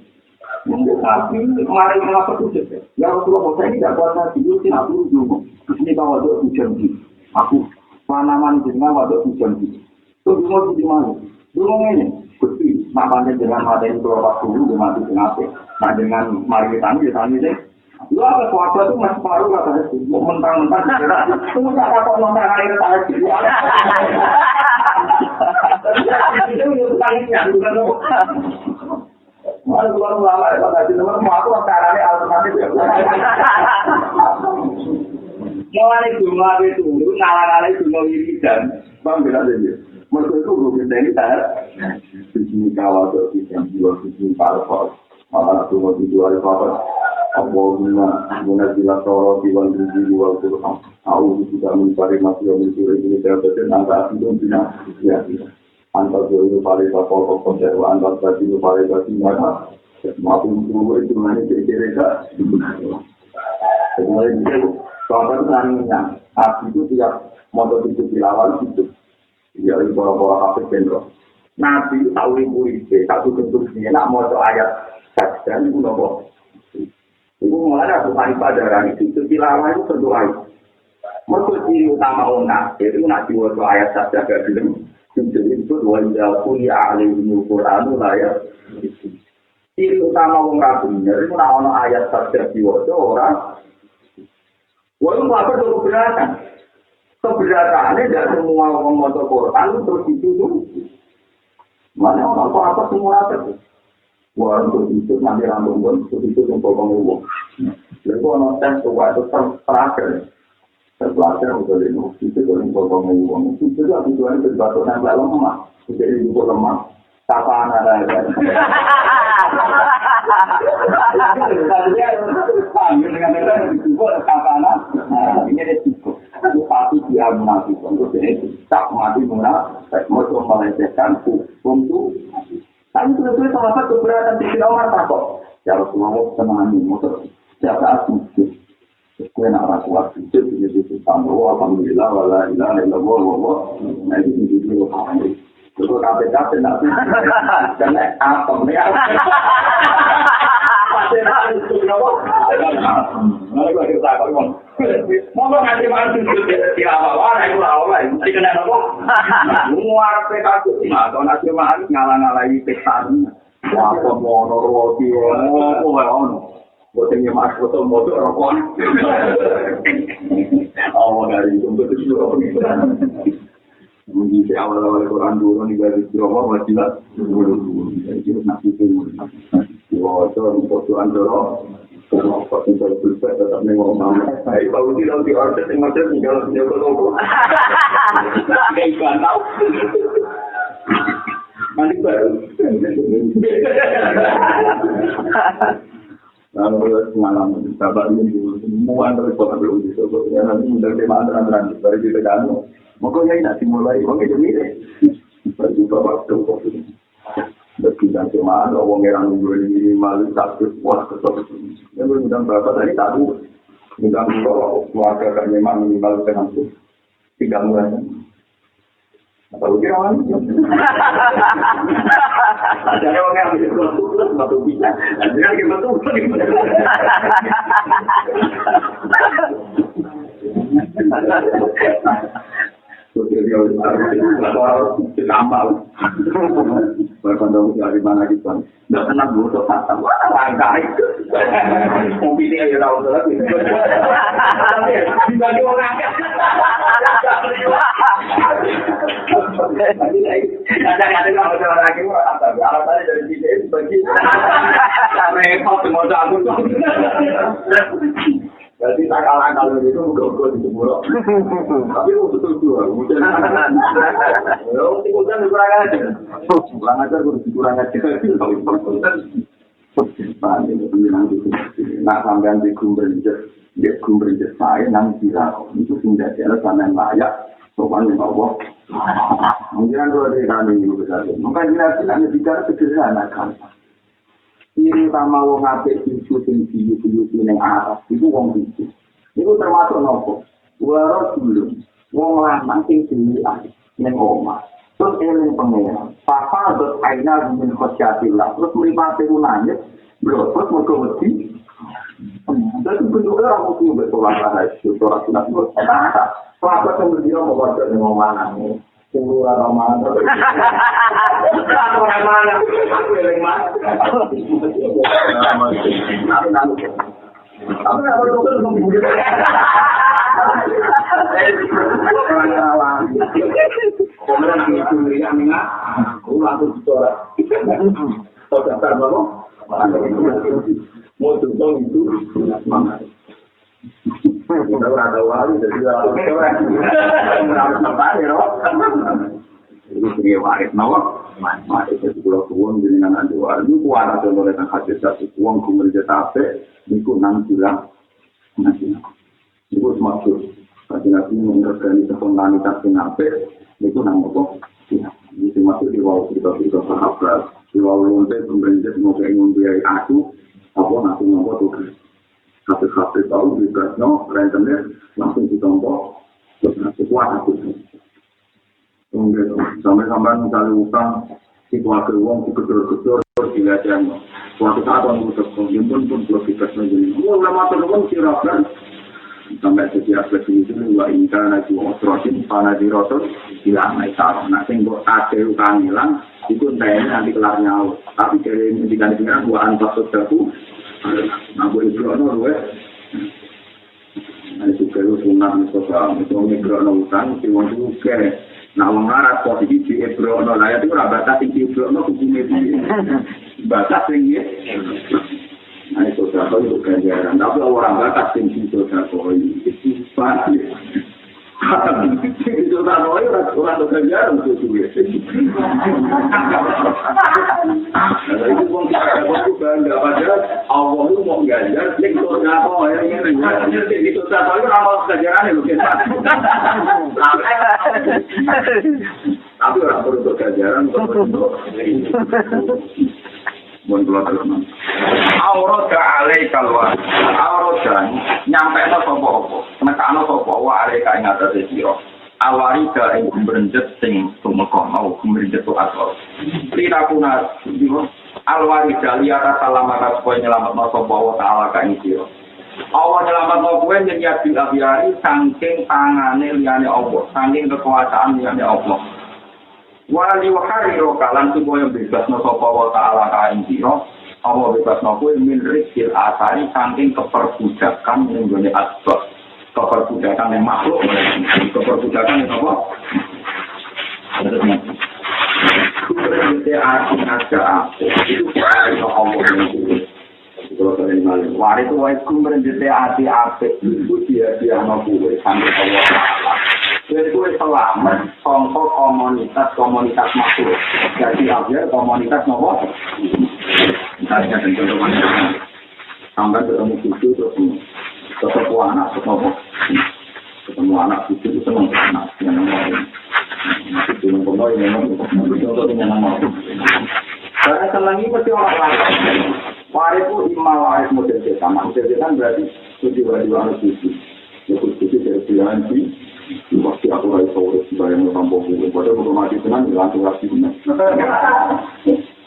Untuk api kemarin kenapa tuh? Ya Rasulullah saya tidak kuasa tidur, tidak perlu rumah. Ini kalau ada hujan aku tanaman jenengan ada hujan itu rumah di mana? Rumah ini, bukti, makanya dengan mata ini berapa dulu mati kenapa? Nah dengan mari tani deh. Lu apa kuasa itu masih paruh katanya sih, mau mentang-mentang tunggu tak kok nonton air tadi sih. Itu yang tanya bukan lo. Mana keluar lama ya Pak Haji, nomor aku caranya alternatif ya. Mulai cuma itu, ngalah-ngalah cuma wiridan, bang bilang aja. Mereka itu grup ini tak, di sini kawal tuh di sini parpol, malah tuh mau dijual apa? Apa guna jelas soal diwan dijual tuh, aku sudah mencari material ini terbetul antara itu tidak, ya. Antar itu pada kapal konserva, antar tadi itu pada tadi mana, maupun itu mana kira-kira. Kemudian itu, soal tentangnya, api itu tiap motor itu dilawal itu. Ya ini bola-bola HP sendro. Nabi tahu ibu itu satu bentuknya nak mau ayat saja itu nopo. Ibu mulai aku hari padaran itu tilawah itu berdoa. Maksud ciri utama orang itu nak diwajib ayat saja gak belum. Jadi itu wajah kuliah ahli Quran ya. Ciri utama orang benar itu nak ono ayat saja diwajib orang. Walau apa itu keberatan. Keberatannya tidak semua orang mau Quran terus dituduh. Mana orang apa semua itu. Wah untuk itu nanti rambut pun untuk itu untuk pengumuman. Lalu orang tes tua itu terakhir. Terpelajar untuk itu untuk pengumuman. Itu juga tujuannya berbatuk dan lemah. Jadi itu lemah. Kapan ada? Ini ada cukup. Tapi dia munafik untuk ini tak mati munafik, mau melecehkan hukum itu. Tapi sebetulnya salah satu keberatan di Umar takut. Ya Rasulullah temani motor siapa aku? Kue nak rasuah itu jadi tambah. Alhamdulillah, wala ilaha illallah. Nah itu dulu kami. Kalau KPK nak kena apa ni? Pasal itu kenapa? Mana kita tahu kan? Mau nanti mana tu apa-apa, itu apa? Mesti kena apa? Muar PKK atau nanti mana ngalang-alangi pesan. Apa mau roti? Botnya mas botol motor rokok. Dari itu betul Mungkin awal-awal Quran dulu nih dari Jawa masih lah dulu. Jadi nanti itu untuk Tuhan dulu. Kalau kita berbuat tetap nengok mama. Saya tahu tidak di order tinggal jaga logo. Enggak tahu. Nanti baru. Lalu semalam sahabat ini semua antara kota belum bisa. Nanti mudah tema antara baru kita ganu. Makanya ini nanti mulai, makanya jadi berjumpa waktu kok. Berkita cuma ada orang yang beri malu satu wah kesal. Yang berundang berapa tadi tahu. Undang kalau keluarga kan memang minimal dengan itu 3 bulan. Atau kira mana? Ada orang yang betul bisa. Jangan kita betul. Sosial harus ditambah. Berkondom dari mana kita? Tidak pernah butuh kata. Wah, langkah itu. Mobil ini aja tahu lagi. Dibagi orang. Kadang-kadang kalau jalan lagi alasannya dari sini bagi repot semua aku. Jadi tak kalah kalau itu bukan di Jember. Tapi betul juga. Kemudian kurang aja. Kurang aja kurang aja. Nah sampean di gumber saya nang kira itu tidak ada sampean layak sopan yang Allah. Mungkin kalau dari kami itu besar. Maka jelas hanya bicara sederhana kan. Ini sama wong apik itu tinggi ning arah itu wong itu. Itu termasuk nopo. Waro dulu. Wong lanang sing dilihat ning omah. Terus eling pengen. Papa dot aina min khosyatillah. Terus mripate nangis, bro, terus mergo wedi. Jadi bentuknya aku tuh betul lah itu orang sudah buat. Apa yang berdiri mau buat dari mana nih? Tunggu orang mana? Orang mana? Aku yang mana? Aku nggak perlu tuh nunggu. Kemudian aku melihat minyak, aku langsung bicara. Kau daftar berapa? Mau tuntung itu semangat. Kita berada wali jadi harus sampai ya, ini sebagai waris nawa, mati itu pulau tuan dengan anak dua. Ini kuara kalau datang hasil satu uang kemudian tape, ini kunang bilang nanti. Itu semaksud. Tapi nanti mengerjakan kesempatan nape, itu nang apa? Ini semaksud di bawah kita sahabat, di bawah lonte pemerintah mau membiayai aku, apa nanti mau tuh. Hati-hati tahu bebasnya, rentenir langsung ditompo, kuat aku. Kemudian sampai misalnya utang, si keluarga uang digedor-gedor, dilihatnya. Suatu saat orang itu terkompon pun bebasnya jadi. Ulama terlalu sirakan, sampai setiap aspek itu juga ingkar lagi otrosin, panah di rotor, hilang naik sarong. Nah, sehingga ada utang hilang, itu entahnya nanti kelar nyawa. Tapi dari indikan-indikan buat antar sesuatu, nah, boleh berdoa dulu. Nah, itu kalau sunat misalnya, misalnya berdoa utang, siwan juga. Nah, mengarah posisi di berdoa lah itu batas tinggi berdoa hukumnya dia. Batas tinggi. Nah, itu satu itu ganjaran. Tapi orang batas tinggi itu satu itu pasti. Itu tak boleh orang ganjaran itu juga. Nah, itu pun kita bangga pada Allah itu mau ganjar, yang itu apa yang ini itu apa itu amal ganjaran itu kita. Tapi orang perlu ganjaran untuk mohon keluar terus. Aurada alaikal wa auradan nyampe no sapa-apa. Nekakno sapa wa alaika ing atase sira. Awarida ing gumrenjet sing tumeka mau gumrenjet asal. Lirakuna sira alwarida liyata salamata kowe nyelametno sapa wa taala ka ing sira. Allah nyelametno kowe nyenyat bilabiyari saking tangane liyane Allah, saking kekuasaan liyane Allah. Wali wahariru kalan supaya bebasno sapa wa ta'ala kain sira apa bebasno kuwi min rizkil asari saking keperbudakan ning gone asbab keperbudakan yang makhluk keperbudakan yang apa itu ada itu kalau kalian malah waris itu waris kumberjete hati apik itu dia mau kuwe sampai Allah Taala. Jadi kuwe selamat sangka komunitas makhluk. Jadi aja komunitas nopo? Misalnya contoh macam sampai ketemu cucu terus ketemu anak ketemu anak cucu itu senang anak yang nomor itu nomor yang nomor yang nomor. Karena selagi mesti orang lain. Waris itu waris model sama. Model kan berarti tujuh anak cucu. Ya cucu dari bilangan sih. Pasti aku lagi sore bayang tampung itu. Pada belum mati tenang langsung lagi benar.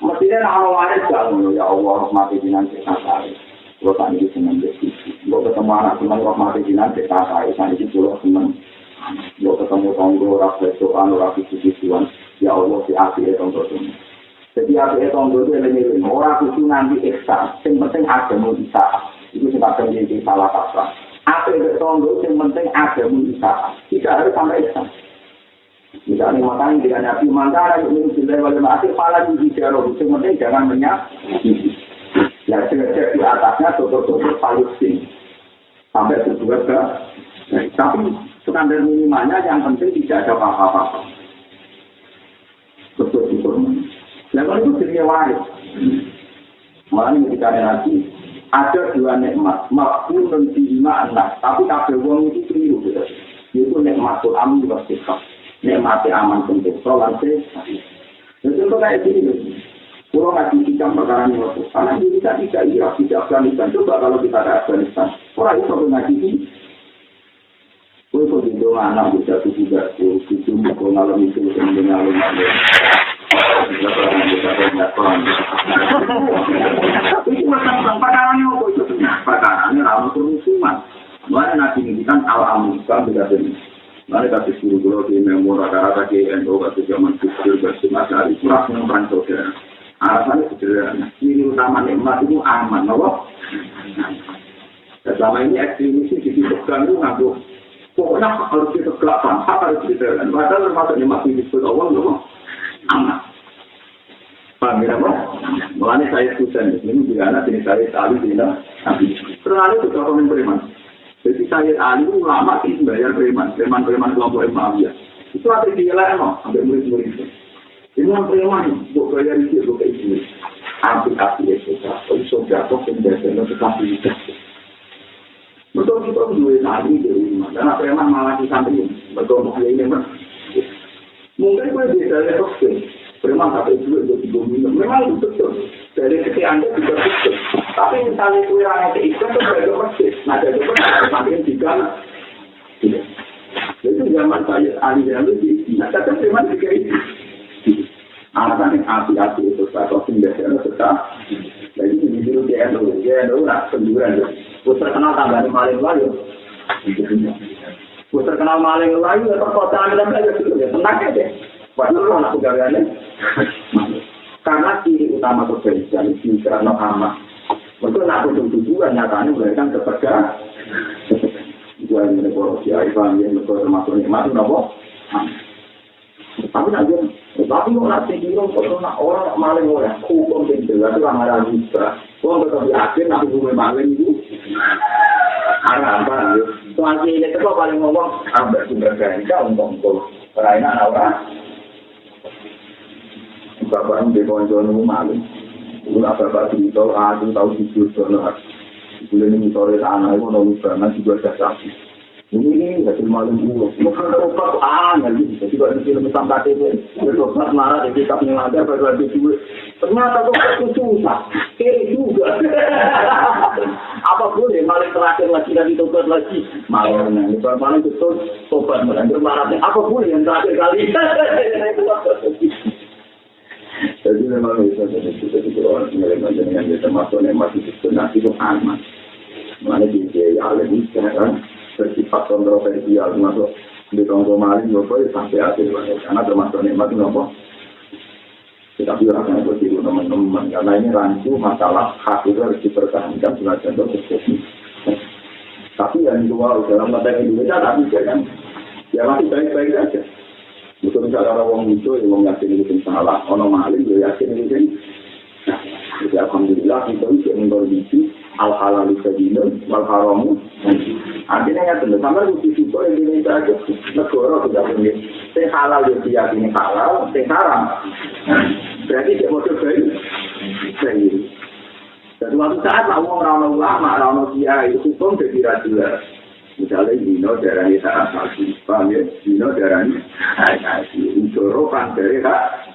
Mestinya kalau waris jangan ya Allah mati dinan sekali. Kalau tadi itu senang jadi. Kalau ketemu anak senang mati dinan sekali. Tadi itu kalau senang. Kalau ketemu tonggo rakyat soal rakyat tujuan. Ya Allah si akhirnya tonggo itu. Jadi akhirnya tonggo itu elemen orang itu nanti eksa. Yang penting ada bisa. Itu sebabnya jadi salah kata. Akhirnya tonggo yang penting ada bisa. Tidak harus sampai eksa. Misalnya makanya dengan Nabi Mangkara itu sudah wali masih malah di jaro sebenarnya jangan menyakiti. Ya sengaja di atasnya tutup-tutup Palestina sampai kedua ke. Tapi standar minimalnya yang penting tidak ada apa-apa. Betul-betul. Lalu itu jadi waris. Makanya ketika Nabi ada dua nikmat, makhluk dan lima anak. Tapi kabel wong itu keliru. Itu nikmatul amin juga sikap. Nikmati aman penting, sholat sehat. Jadi untuk kayak gini, kalau ngaji hikam perkara ini, karena Indonesia tidak Irak, tidak Afghanistan. Coba kalau kita ke Afghanistan, orang itu ngaji ini. Kalau itu anak bisa juga, itu kalau malam itu dengan malam-malam. Itu macam perkara ini, itu perkara ini ramu kerusuhan. Mulai nanti ini kan al-amun, kan tidak benar. Mereka kasih suruh di memori rata-rata GNO kasih zaman kecil bersama dari surat yang perancang saudara. Alasannya sederhana. Ciri utama nikmat itu aman, loh. Selama ini ekstremis di disebutkan itu ngaku. Pokoknya harus ditegakkan, apa harus ditegakkan. Padahal termasuk nikmat ini disebut Allah, loh. Aman. Paham ya, Pak? Mulanya saya susah ini juga anak ini saya tali tidak. Terlalu juga orang beriman. Jadi saya Ali ulama sih bayar preman kelompok Muawiyah. Itu ada di lain sampai murid-murid itu. Dengan preman, buat bayar itu bukan itu. Api itu, kalau jatuh penjelasan tetapi itu. Betul kita dua Ali dari mana? Karena preman malah di samping betul ini memang. Mungkin beda ya oke. Preman sampai itu minum. Memang itu betul. Dari sisi Anda juga betul. Tapi misalnya itu yang ada itu berada masjid. Nah, jadi semakin juga. Itu zaman saya ahli yang lebih. Nah, tapi memang juga itu. Alasan yang api-api itu atau biasanya tetap. Jadi di biru GNO lah penjuran. Putar kenal tambahnya maling layu. Putar kenal maling layu atau perkosaan dan lain sebagainya. Tenang aja. Padahal anak pegawaiannya. Karena ciri utama kebencian itu karena amat. Betul nak tujuan nyatanya memberikan kepada tujuan korupsi Islam yang termasuk nikmat itu apa? Tapi nanti, tapi orang tinggal orang maling orang hukum tinggal itu amaran juga. Orang tetap yakin nak hukum maling itu arah apa? Soal ini kita paling ngomong ambil sumber daya untuk perainan orang. Bapak di konjono malu, ulah bapak cerita, aku tahu sisi sana. Bulan ini sore tanah itu nol banget juga jasa. Ini nggak cuma malu dulu, bukan obat lagi. Jadi kalau di film sampai itu, obat marah jadi tak mengajar pada itu. Ternyata kok susah, kiri juga. Apa boleh maling terakhir lagi dan ditobat lagi? Maling, kalau maling betul, obat marahnya. Apa boleh yang terakhir kali? Jadi memang bisa jadi orang yang termasuk nikmat itu nanti itu aman. Mana di jaya ini sekarang bersifat kontroversial termasuk di tonggo maling itu sampai akhir karena termasuk nikmat itu apa? Tetapi orang yang bertiru teman-teman karena ini rancu masalah hak itu harus dipertahankan sebagai contoh tersebut. Tapi yang dua dalam konteks Indonesia tak bisa kan? Ya masih baik-baik saja. Betul misalnya orang itu yang yakin itu salah, orang maling dia yakin itu. Jadi alhamdulillah kita bisa mengkondisi al-halal sabila wal haramu. Artinya ya tentu sama itu juga Indonesia aja negara sudah punya. Yang halal dia diyakini halal, yang haram. Berarti dia mau baik. Dan suatu saat orang ulama, orang kiai itu hukum jadi rajulah. Misalnya dino darahnya saat masih paham ya, dino darahnya unsorokan dari hak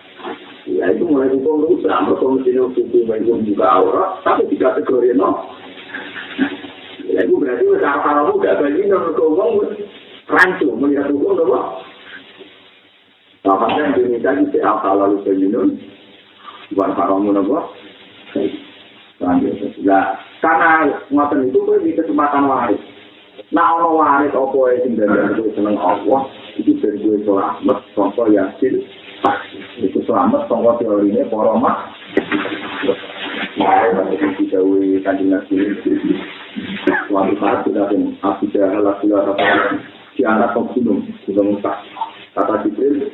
ya itu mulai hukum rusak hukum hukum juga aurat tapi tidak kategori no ya itu berarti kalau tidak bagi hukum rancu melihat hukum apa bahkan Indonesia itu kalau lalu seminum bukan haramun apa nah karena ngoten itu di kesempatan waris. Nah, ono waris apa sing dari seneng Allah itu dari gue selamat contoh yakin itu selamat contoh teorinya para mak itu jauh kanjeng Nabi suatu saat sudah pun aku sudah halah sudah apa si anak gunung sudah muntah Kata Jibril,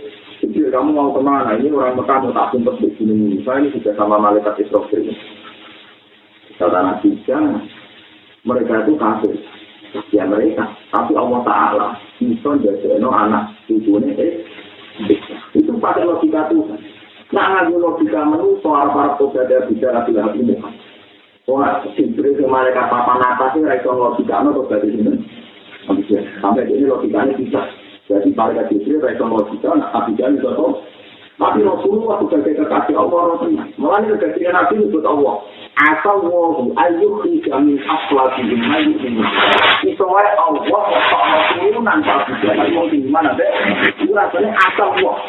kamu mau kemana? Ini orang Mekah mau tak sumpah di sini. Saya ini juga sama malaikat Israfil. Kata Nabi, jangan. Mereka itu kafir. Ya mereka. Tapi Allah Ta'ala bisa jadikan anak cucunya itu pakai logika Tuhan. Nah, ngadu logika menurut para pejabat bicara bila ini. Wah, Jibril malaikat papan atas ini reaksi logika atau dari sini. Sampai ini logikanya bisa. Jadi malaikat Jibril reaksi logika, tapi jangan itu. Tapi Rasulullah sebagai kekasih Allah Rasulullah. Mulanya kekasih Nabi disebut Allah. Asal wahu ayyuhi jamin aslabihim ayyuhim. Itu wae Allah wa turunan tapi jangan mau di mana deh. Itu rasanya asal wah.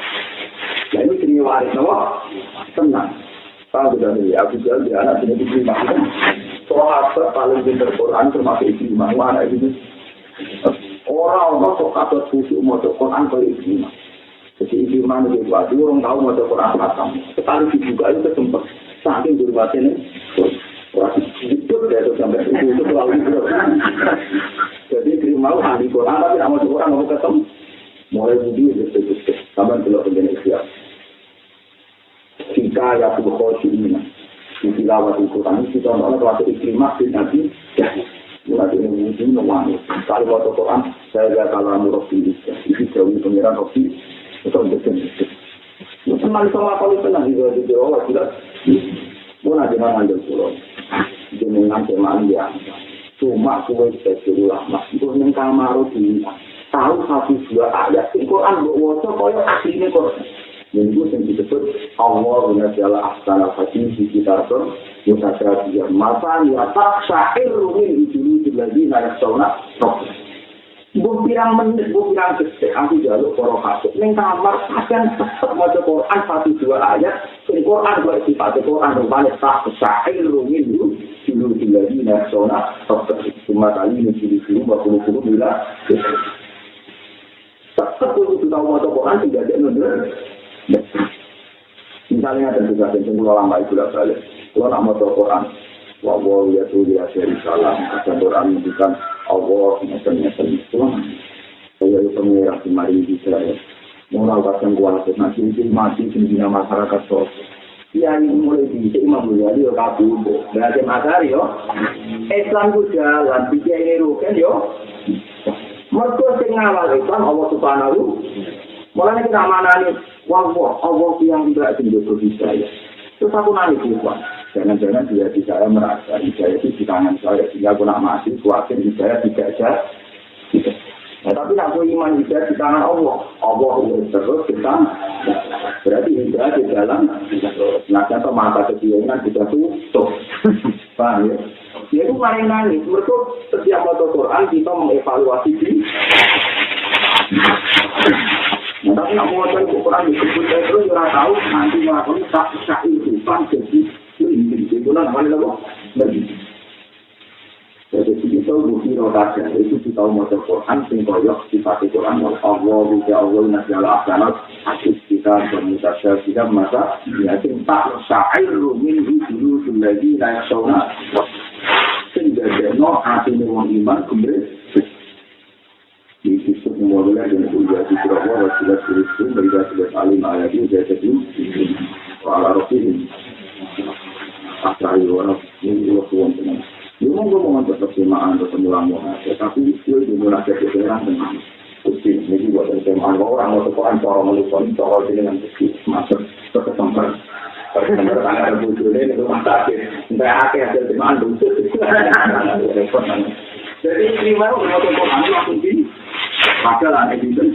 Nah ini kini waris Allah. Tenang. Kalau sudah ini aku jual di anak ini diterima. Sahabat paling pintar Quran termasuk diterima. Mana ini? Orang-orang kok kabar khusyuk mau Quran kalau diterima. Jadi ibu mana dia buat, orang tahu mau Quran khatam. Sekali dibuka itu sempat saking berbatin ini, orang itu dia tuh sampai itu terlalu itu. Jadi terima ahli Quran tapi nama orang mau ketemu, mulai budi itu sampai belok ke Indonesia. Jika ya tuh khusyuk ini, tilawat Quran kita malah kelas iklimah di nanti. Mulai ini mungkin mewangi. Kalau mau Quran saya gak kalah murah ini jauh pengiran Rofi. Itu betul. Teman sama kalau tenang juga di Jawa sudah. Pun ada mana ada pulau. Dengan teman dia. Cuma kue spesial mas. Itu yang kamar di tahu 1-2 ayat. Quran bawa koyo aslinya Quran. Yang itu yang disebut Allah menjala ahsana hadis di kita tu. Mutasyabiyah. Masa ya tak syair min ujulu dilladina yaksawna. Bu pirang menit, bu pirang detik, aku jaluk para kasut. Neng kamar, akan tetap maca Quran 1-2 ayat. Ini Quran buat sifat Quran rupanya tak syair rungin dulu lagi nasional. Cuma kali ini dulu 20 bila. Tetap untuk tahu maca Quran tidak ada benar. Misalnya ada juga tentang ulama itu lah balik. Kalau nak maca Quran, wabah ya tu dia seri salam. Ada Quran bukan Allah nyata-nyata itu. Saya itu mengira kemarin di Israel. Mulai bahkan kuasa nanti itu mati sendiri masyarakat sos. Yang mulai di Imam Ghazali yo kabur. Berarti materi yo. Islam ku jalan bikin ruken yo. Mergo sing ngawal Islam Allah Subhanahu. Mulane kita manani Allah yang tidak sendiri bisa ya. Terus aku nangis Tuhan. Jangan-jangan dia di saya merasa hidayah itu di tangan saya. Sehingga aku nak mati, kuatin hidayah tidak ada. Nah, tapi aku iman hidayah di tangan Allah. Allah terus kita. Berarti hidayah di dalam. Nah, contoh mata kecilnya tidak tutup. Paham ya? Dia itu paling nangis. Mereka setiap baca Quran kita mengevaluasi diri. Nah, tapi nak mau baca Quran disebut terus orang tahu nanti melakukan tak itu jadi ini bulan apa lagi? Jadi kita bukti rotasi itu kita mau Quran sing koyok sifat Quran Allah bisa Allah nasyala asanat hadis kita bermutasya kita masa ya sing tak syair min dulu lagi naik sauna sehingga deno hati wong iman kembali di sisi mulai dengan ujian di Jawa sudah terus dari alim ayat ini jadi ala rofiin akhirnya orang ini waktu teman. Dia mau ngomong persamaan atau pemulangan, tetapi itu dimulai dari orang teman. Kecil, ini buat persamaan orang atau orang cara melupakan cara dengan kecil masuk ke tempat. Pertama ada butuh ini rumah sakit, tidak ada hasil teman butuh. Jadi ini baru untuk orang langsung di, padahal ada itu.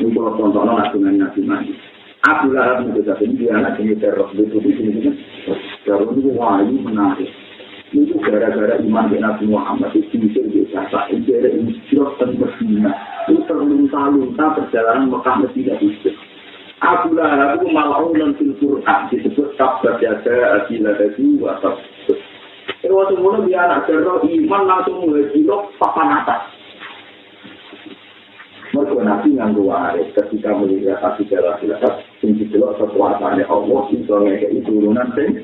Ini kalau contohnya nasional. Abdullah bin Zubair dia anak ini terus itu di sini. Kalau itu wahyu menarik. Itu gara-gara iman dengan Nabi Muhammad itu bisa biasa. Itu ada insyaallah dan Medina. Itu terlunta-lunta perjalanan Mekah Madinah itu. Abdullah itu mal'un fil Qur'an disebut kabar jaga adillah itu wasab. Waktu mulai dia anak terus iman langsung mulai cilok papan atas. Mereka Nabi nganggu waris ketika melihat hati jelas-jelas tinggi jelas kekuasaannya Allah bisa ngekei turunan sing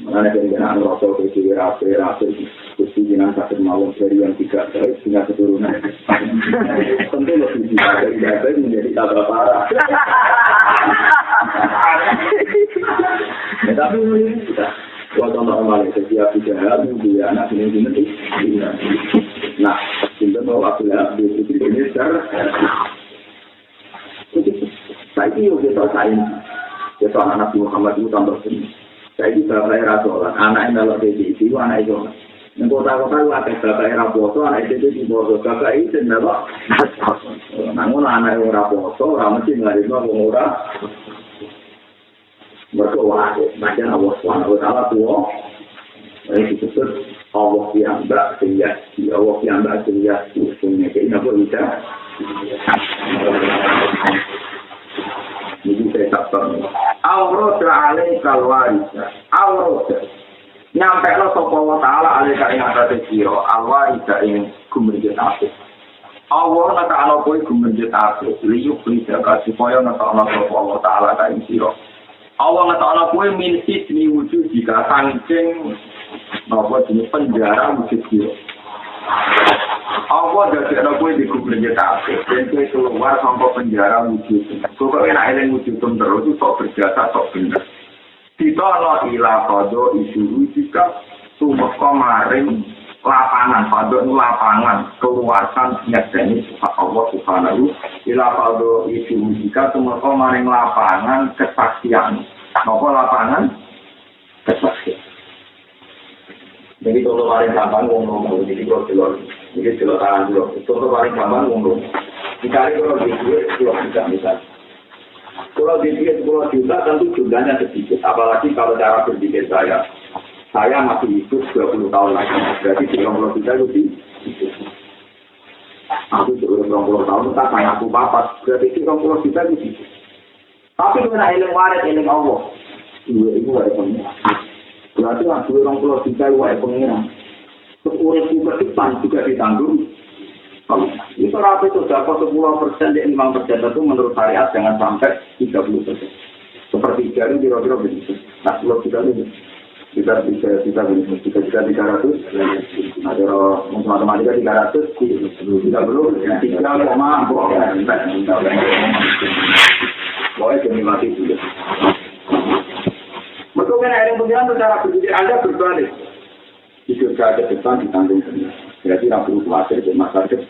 mengenai dengan Rasul itu rapi-rapi khususnya sakit malam dari yang tidak baik sehingga keturunan Ibadah menjadi tambah parah. Tapi ini sudah. Kalau contoh kembali setiap bicara dia anak ini. Nah, kita mau apabila di ini secara saya ini kita sains, kita anak Muhammad itu tambah sini. Saya ini bapak Rasul, anak yang dalam itu anak itu. Yang kota-kota itu ada bapak Rasul, anak itu di bawah bapak itu adalah. Namun anak yang Rasul, orang mesti nggak orang. Berdoa, macam Allah SWT tua. Ini disebut Allah yang berkhiasi, Allah yang berkhiasi. Punya kita boleh bisa. Ini saya katakan. Awroda alaikal warisa. Awroda. Nyampe lo sopawa ta'ala alaika ing atas siro. Alwarisa ing gumerjet asik. Allah nata ala koi gumerjet asik. Liyuk lidaka supaya nata ala sopawa ta'ala kain siro. Allah ngetokno kowe min ismi wujud jika saking napa jenis penjara wujud dia. Allah dadekno kowe dikubur jetake, dan kowe keluar saka penjara wujud. Kowe enak eling wujud terus sok berjasa sok bener. Ditono ila qado isu jika tumeka maring lapangan, qado lapangan keluasan nyekeni Allah Subhanahu ila qado isu jika tumeka maring lapangan kesaksian. Napa lapangan kesaksian. Jadi kalau paling gampang ngomong, jadi kalau tangan dulu, kalau paling gampang ngomong. Dikali kalau di duit, kalau tidak misal. Kalau di duit 10 juta, tentu jumlahnya sedikit. Apalagi kalau cara berpikir saya masih hidup 20 tahun lagi. Berarti 30 juta lebih. Aku 20 tahun, tak kayak aku papat. Berarti 30 juta lebih. Tapi kalau eling waris, eling Allah. Itu ada pengira. Berarti lah 20 juta ada pengira. Urip ke depan juga ditanggung. Itu rata itu dapat 10% dan 5% itu menurut syariat jangan sampai 30%. Seperti jari kira-kira begitu. Nah, 10 juta itu kita begitu. 300. Ada matematika 300. Tidak perlu. Kita mau mampu. Boleh jadi mati juga. Betul kan ada yang cara berpikir Anda berbalik. Hidup ke depan ditanggung sendiri. Jadi tidak perlu khawatir di masyarakat.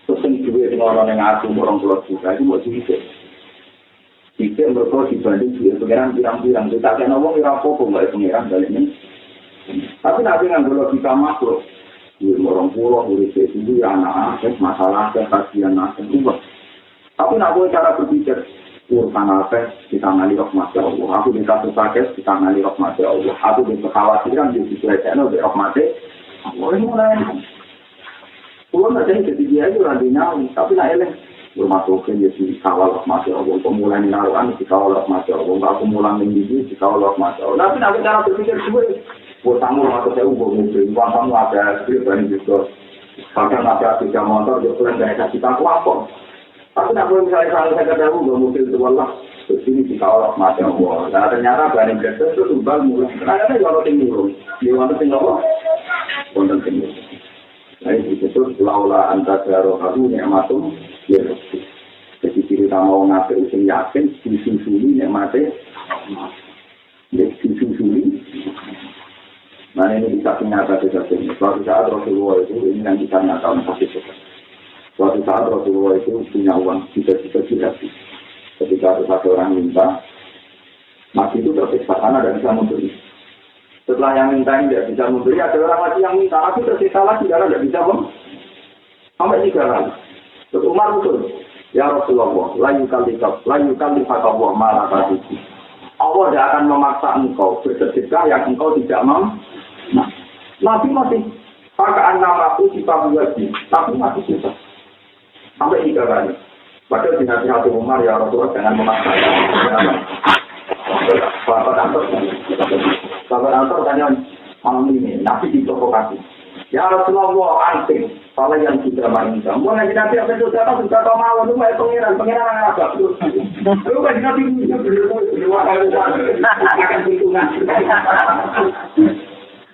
Terus duit orang yang ngaku orang pulau juga itu mau dihidup. Hidup mereka dibanding duit pengiran pirang-pirang. Kita akan ngomong apa-apa nggak pengiran balik ini. Tapi nanti nggak logika makro. Duit orang pulau, duit itu anak-anak, masalah kasihan nasib juga. Tapi nak boleh cara berpikir. Urusan apa kita ngali rahmat Allah. Aku di kasus sakit kita ngali rahmat Allah. Aku di kekhawatiran di sesuaikan oleh rahmat Allah. Ini mulai. Pulau nanti jadi dia itu nantinya, tapi nak eleng. Bermasukkan dia di kawal rahmat Allah. Pemulai naruhan di kawal rahmat Allah. Aku mulai mendidih di kawal rahmat Allah. Tapi nak cara berpikir sesuai. Urusanmu atau saya ubah mobil. Uang kamu ada pribadi juga. Bahkan ada 3 motor. Dia pulang dari kasih tahu apa. Tapi nak boleh misalnya kalau saya katakan nggak mungkin itu Allah kesini di kawal mati Allah. Nah ternyata banyak gestur itu tumbal mulai. Karena kalau tinggi di mana tinggal apa? Konten tinggi. Nah itu disebut laula antara roharu nikmatum ya. Jadi kita mau ngatur usin yakin disusuli nikmatnya. Disusuli. Mana ini bisa nyata sesuatu. Suatu saat Rasulullah itu ini yang kita nyatakan pasti sesuatu. Suatu saat Rasulullah itu punya uang, bisa-bisa dikasih. Ketika satu orang minta, masih itu tersiksa karena tidak bisa memberi. Setelah yang minta ini tidak bisa memberi, ada orang lagi yang minta, tapi tersiksa lagi karena tidak bisa memberi. Sampai 3 kali. Terus Umar betul, ya Rasulullah, layu kali Allah malah tadi. Allah tidak akan memaksa engkau bersedekah yang engkau tidak mampu. Nah, Nabi masih pakai namaku sifat wajib, tapi masih susah. Sampai 3 kali. Padahal di nasihat Umar ya Rasulullah jangan memaksa. Sahabat Ansor tanya malam ini, Nabi diprovokasi. Ya Rasulullah anting, kalau yang sudah mainkan. Mulai Nabi apa itu sudah tahu mau itu pengiran agak. Lu kan Nabi berdua kali akan hitungan.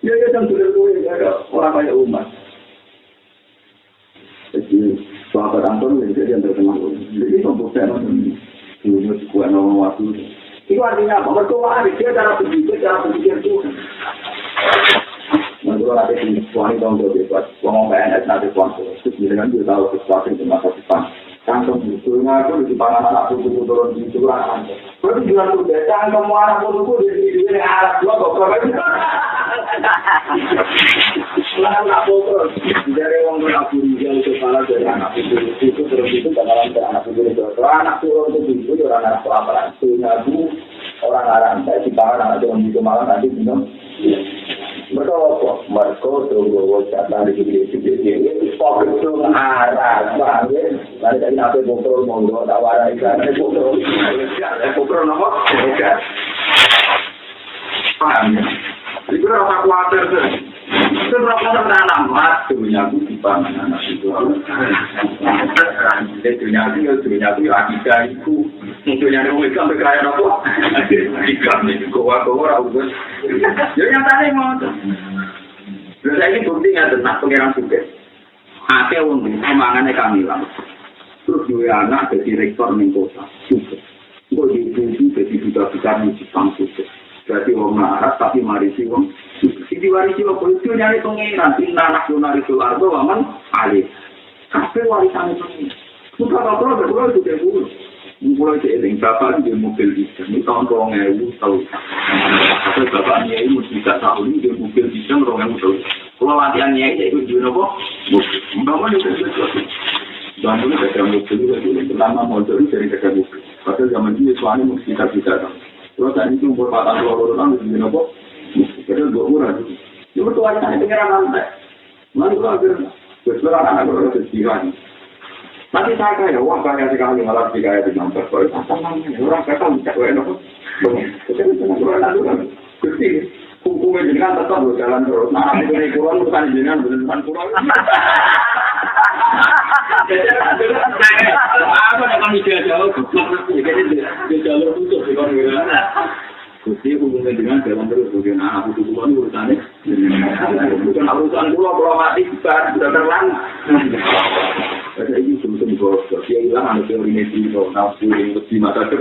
Ya yang sudah orang banyak umat. Jadi sahabat kantor jadi yang terkenal. Jadi pembuktian dulu sebuah nama waktu. Itu artinya apa? Mertua dia cara berpikir itu. Menurut ada di suami dong bebas, ngomong PNS nanti kuantum. Dengan dia tahu sesuatu di masa depan. Kantong bukunya itu di pangan anak buku turun di curang. Berarti jual tuh datang kamu anak buku di alat dua kok. Lahan anak buku dari orang anak buku yang kepala dari anak itu terus itu bakalan ke anak buku itu. Kalau anak turun itu orang anak kelaparan. Ngaku orang saya di pangan anak turun itu malah nanti bingung. Betul, mereka tunggu jatah di sini. Fokus itu arah, bangun. Lalu dari nape bukro monggo, tak warai kan? Bukro nama? Paham ya? Itu rasa khawatir tu. Itu rasa menanam mat dunia itu di pangan anak itu. Dunia itu akidah itu. Dunia itu sampai kaya apa? Akidah itu kowa-kowa raus. Jadi nyatanya mau. Lalu ini buktinya tentang pengiran juga. Ada orang omongannya Kamilang. Terus dua anak jadi rektor di kota. Kok dibuji jadi buta-buta di Jepang juga. Jadi orang marah tapi marisi orang. Jadi warisi orang itu nyari pengiran. Tinggal nasional itu ardo aman alih. Tapi warisan itu. Sudah apa-apa betul juga dulu. Mulai dari bapak dia mobil bisa. Ini tahun 2000 tahun. Tapi bapaknya ini mesti 3 tahun ini dia mobil bisa 2000 tahun. Kalau latihannya itu juga apa? Membangun itu sesuatu. Dan itu ada mobil juga. Pertama modal dari kerja mobil. Padahal zaman ini suami mesti 3 tahun. Kalau tadi itu umur 4 tahun juga apa? Padahal 2 orang. Itu betul warisan pengiran lantai. Lalu akhirnya setelah anak-anak bersejarah. Nanti saya kaya, wah kaya sekali malah dikaya di nomor. Orang kata bisa kaya nopo. Gusti, hukumnya jenengan tetap berjalan terus. Nah, itu nih pulang bukan jenengan beneran pulang. Apa yang kami jauh? Jadi dia jalur tutup di luar. Gusti hukumnya jenengan jalan terus. Bukan anak itu bukan urusannya. Bukan urusan pulau mati sudah terlang. Ada ini sebetulnya bos, dia hilang ada teori medis, nafsu yang lebih mata ter.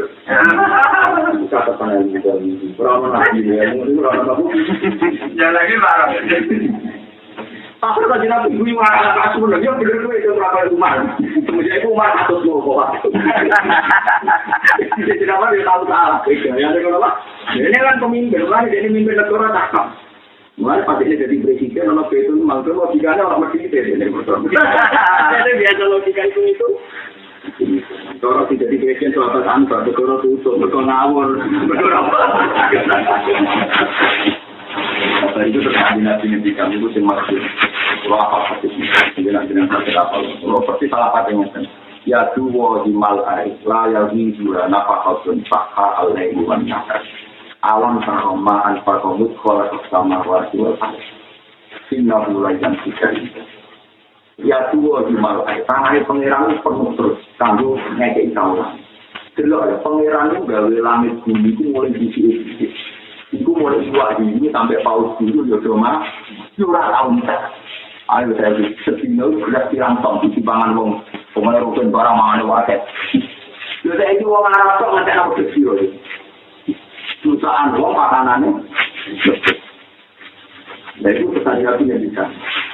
Kata panel juga, berapa lagi dia, mungkin berapa bagus. Jangan lagi marah. Apa tadi nabi gue marah anak asuh, dia bener gue itu berapa rumah. Kemudian itu marah atau dua bawah. Jadi kenapa dia tahu salah? Yang ada apa? Ini kan pemimpin, kan jadi pemimpin negara takkan. Mulai pas ini jadi presiden, kalau itu mangkel logikanya orang mesti kita ini betul. Jadi biasa logika itu. Kalau tidak jadi presiden suatu tanpa, betul tutup, betul ngawur, betul apa? Tadi itu terkait dengan kami itu semakin apa pasti dengan kalau pasti salah satu yang ya dua di malai layar di dua nafakatun fakha alaihi wa nakas. Alam sama al-fakomut kola bersama wajib Sina mulai dan tiga ya dua di malai tangannya pengiran penuh terus sambil ngekei kaulah jelas pengiran itu gawe langit bumi itu mulai diisi itu mulai diwahi ini sampai paus dulu yodoma curah tahun ayo saya setino sudah tirantong di timbangan wong pengerukan barang mangan waket jadi itu wong Arab kok ngantek aku kecil jutaan wong makanannya nah itu kesadaran bisa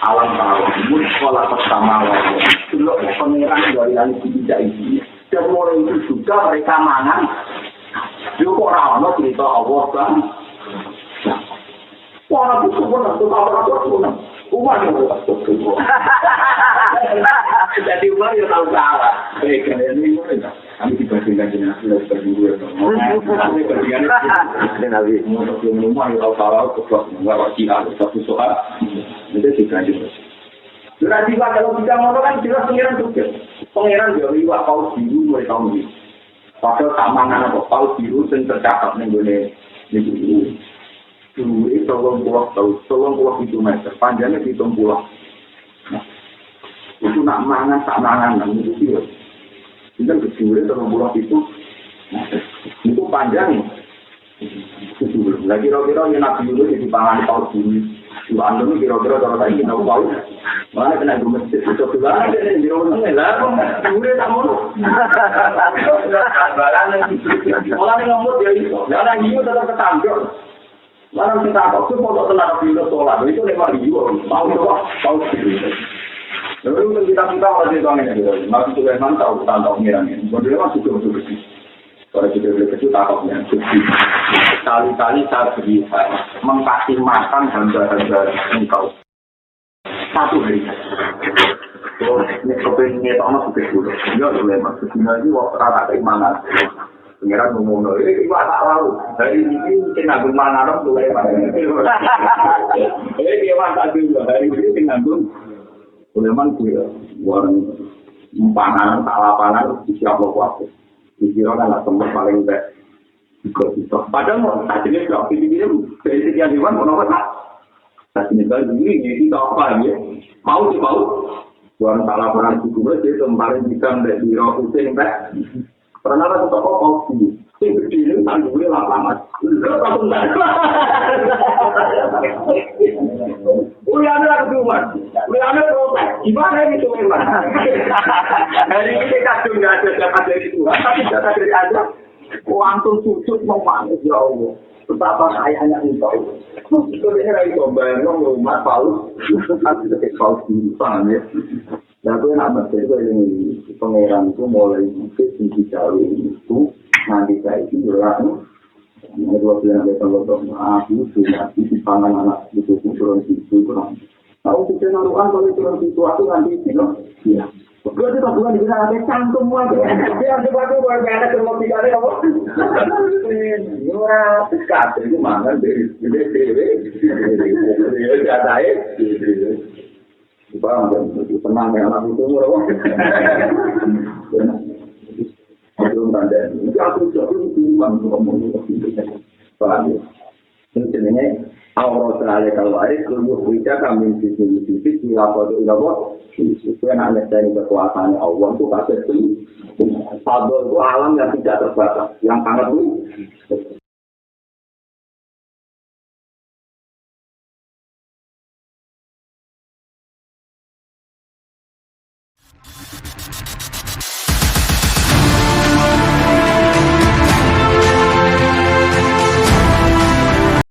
alam bawah sekolah pertama lagi dulu pengiran dari langit tidak ini dan mulai itu juga mereka mangan itu kok rawat cerita Allah kan orang itu pun untuk apa-apa pun umat yang berlaku jadi umat yang tahu salah baik ini kami dibandingkan dengan hasil berdua kami bandingkan dengan Nabi rumah yang tahu salah kebetulan nggak Cina satu soal itu dibanding berarti kalau kita mau kan jelas pengiran dari wak paus biru mulai tahun ini padahal keamanan apa paus biru yang tercatat nih dulu itu 30 meter, panjangnya 70. Nah, itu nak mangan, tak mangan, itu dia. Itu kan kecil, 30 itu panjang. Lagi kira-kira yang nabi dulu di pangan paus bumi. Itu anda kira-kira kalau tadi kita tahu, Mana kena gue masjid itu tulang ada di rumah lah, gue tak mau. Orang yang ngomong dia itu, orang itu tetap ketangkep. Orang kita kok tuh mau tenang di sholat itu lewat dia, mau coba, mau. Lalu kita masih tahu ini, masih sudah mantau tahu mirangnya. Kemudian masih betul betul. Kalau kita kecil takutnya, kali-kali saya bisa mengkasih makan hamba-hamba engkau. Satu hari. So, ini kepengen sama seperti itu. Ya, boleh masuk lagi waktu rata keimanan. Pengiran ngomong, ini tak tahu. Hari ini kita ngagum mana dong, boleh mana? Ini mantap juga. Hari ini kita ngagum. Boleh mana dia? Warung panganan, tak lapangan, siapa kuat. Dikira kan tempat paling baik. Padahal tadi ini kalau ini dari sekian hewan mau apa? Tadi ini apa ya? Mau sih mau. Bukan salah orang itu itu kemarin kita dari Biro Hussein Pak. Pernah ada toko kopi. Sing gede ini tanggulnya lapangan. Uliannya keduman. Uliannya protes. Gimana ini tuh memang? Hari ini kita sudah ada dapat dari Tuhan, tapi data dari ada. Langsung sujud memanggil ya Allah. Betapa kayanya engkau. Itu ini lagi bayang rumah Paulus. Tapi dekat Paulus di paham ya. Dan aku enak banget. Itu ini pangeran itu mulai di jauh itu. Nanti saya itu berlaku. Ini dua bilang betul-betul. Aku sudah di pangan anak itu turun situ kurang. Tahu kita naruhan kalau turun situ aku nanti itu. Iya. Gue itu tak bukan bisa ada cantum lagi. Dia ada batu buat ada terlalu tiga ada apa? Murah dekat itu mana dari ada ya. Bang, tenang ya anak itu murah. Belum tanda. Aku cuma ngomong itu. Paham ya? Ini sebenarnya Allah Taala kalau ada keluar kita kami sisi apa itu apa itu yang ada dari kekuasaan Allah itu pasti itu. Fadl itu alam yang tidak terbatas, yang sangat luas.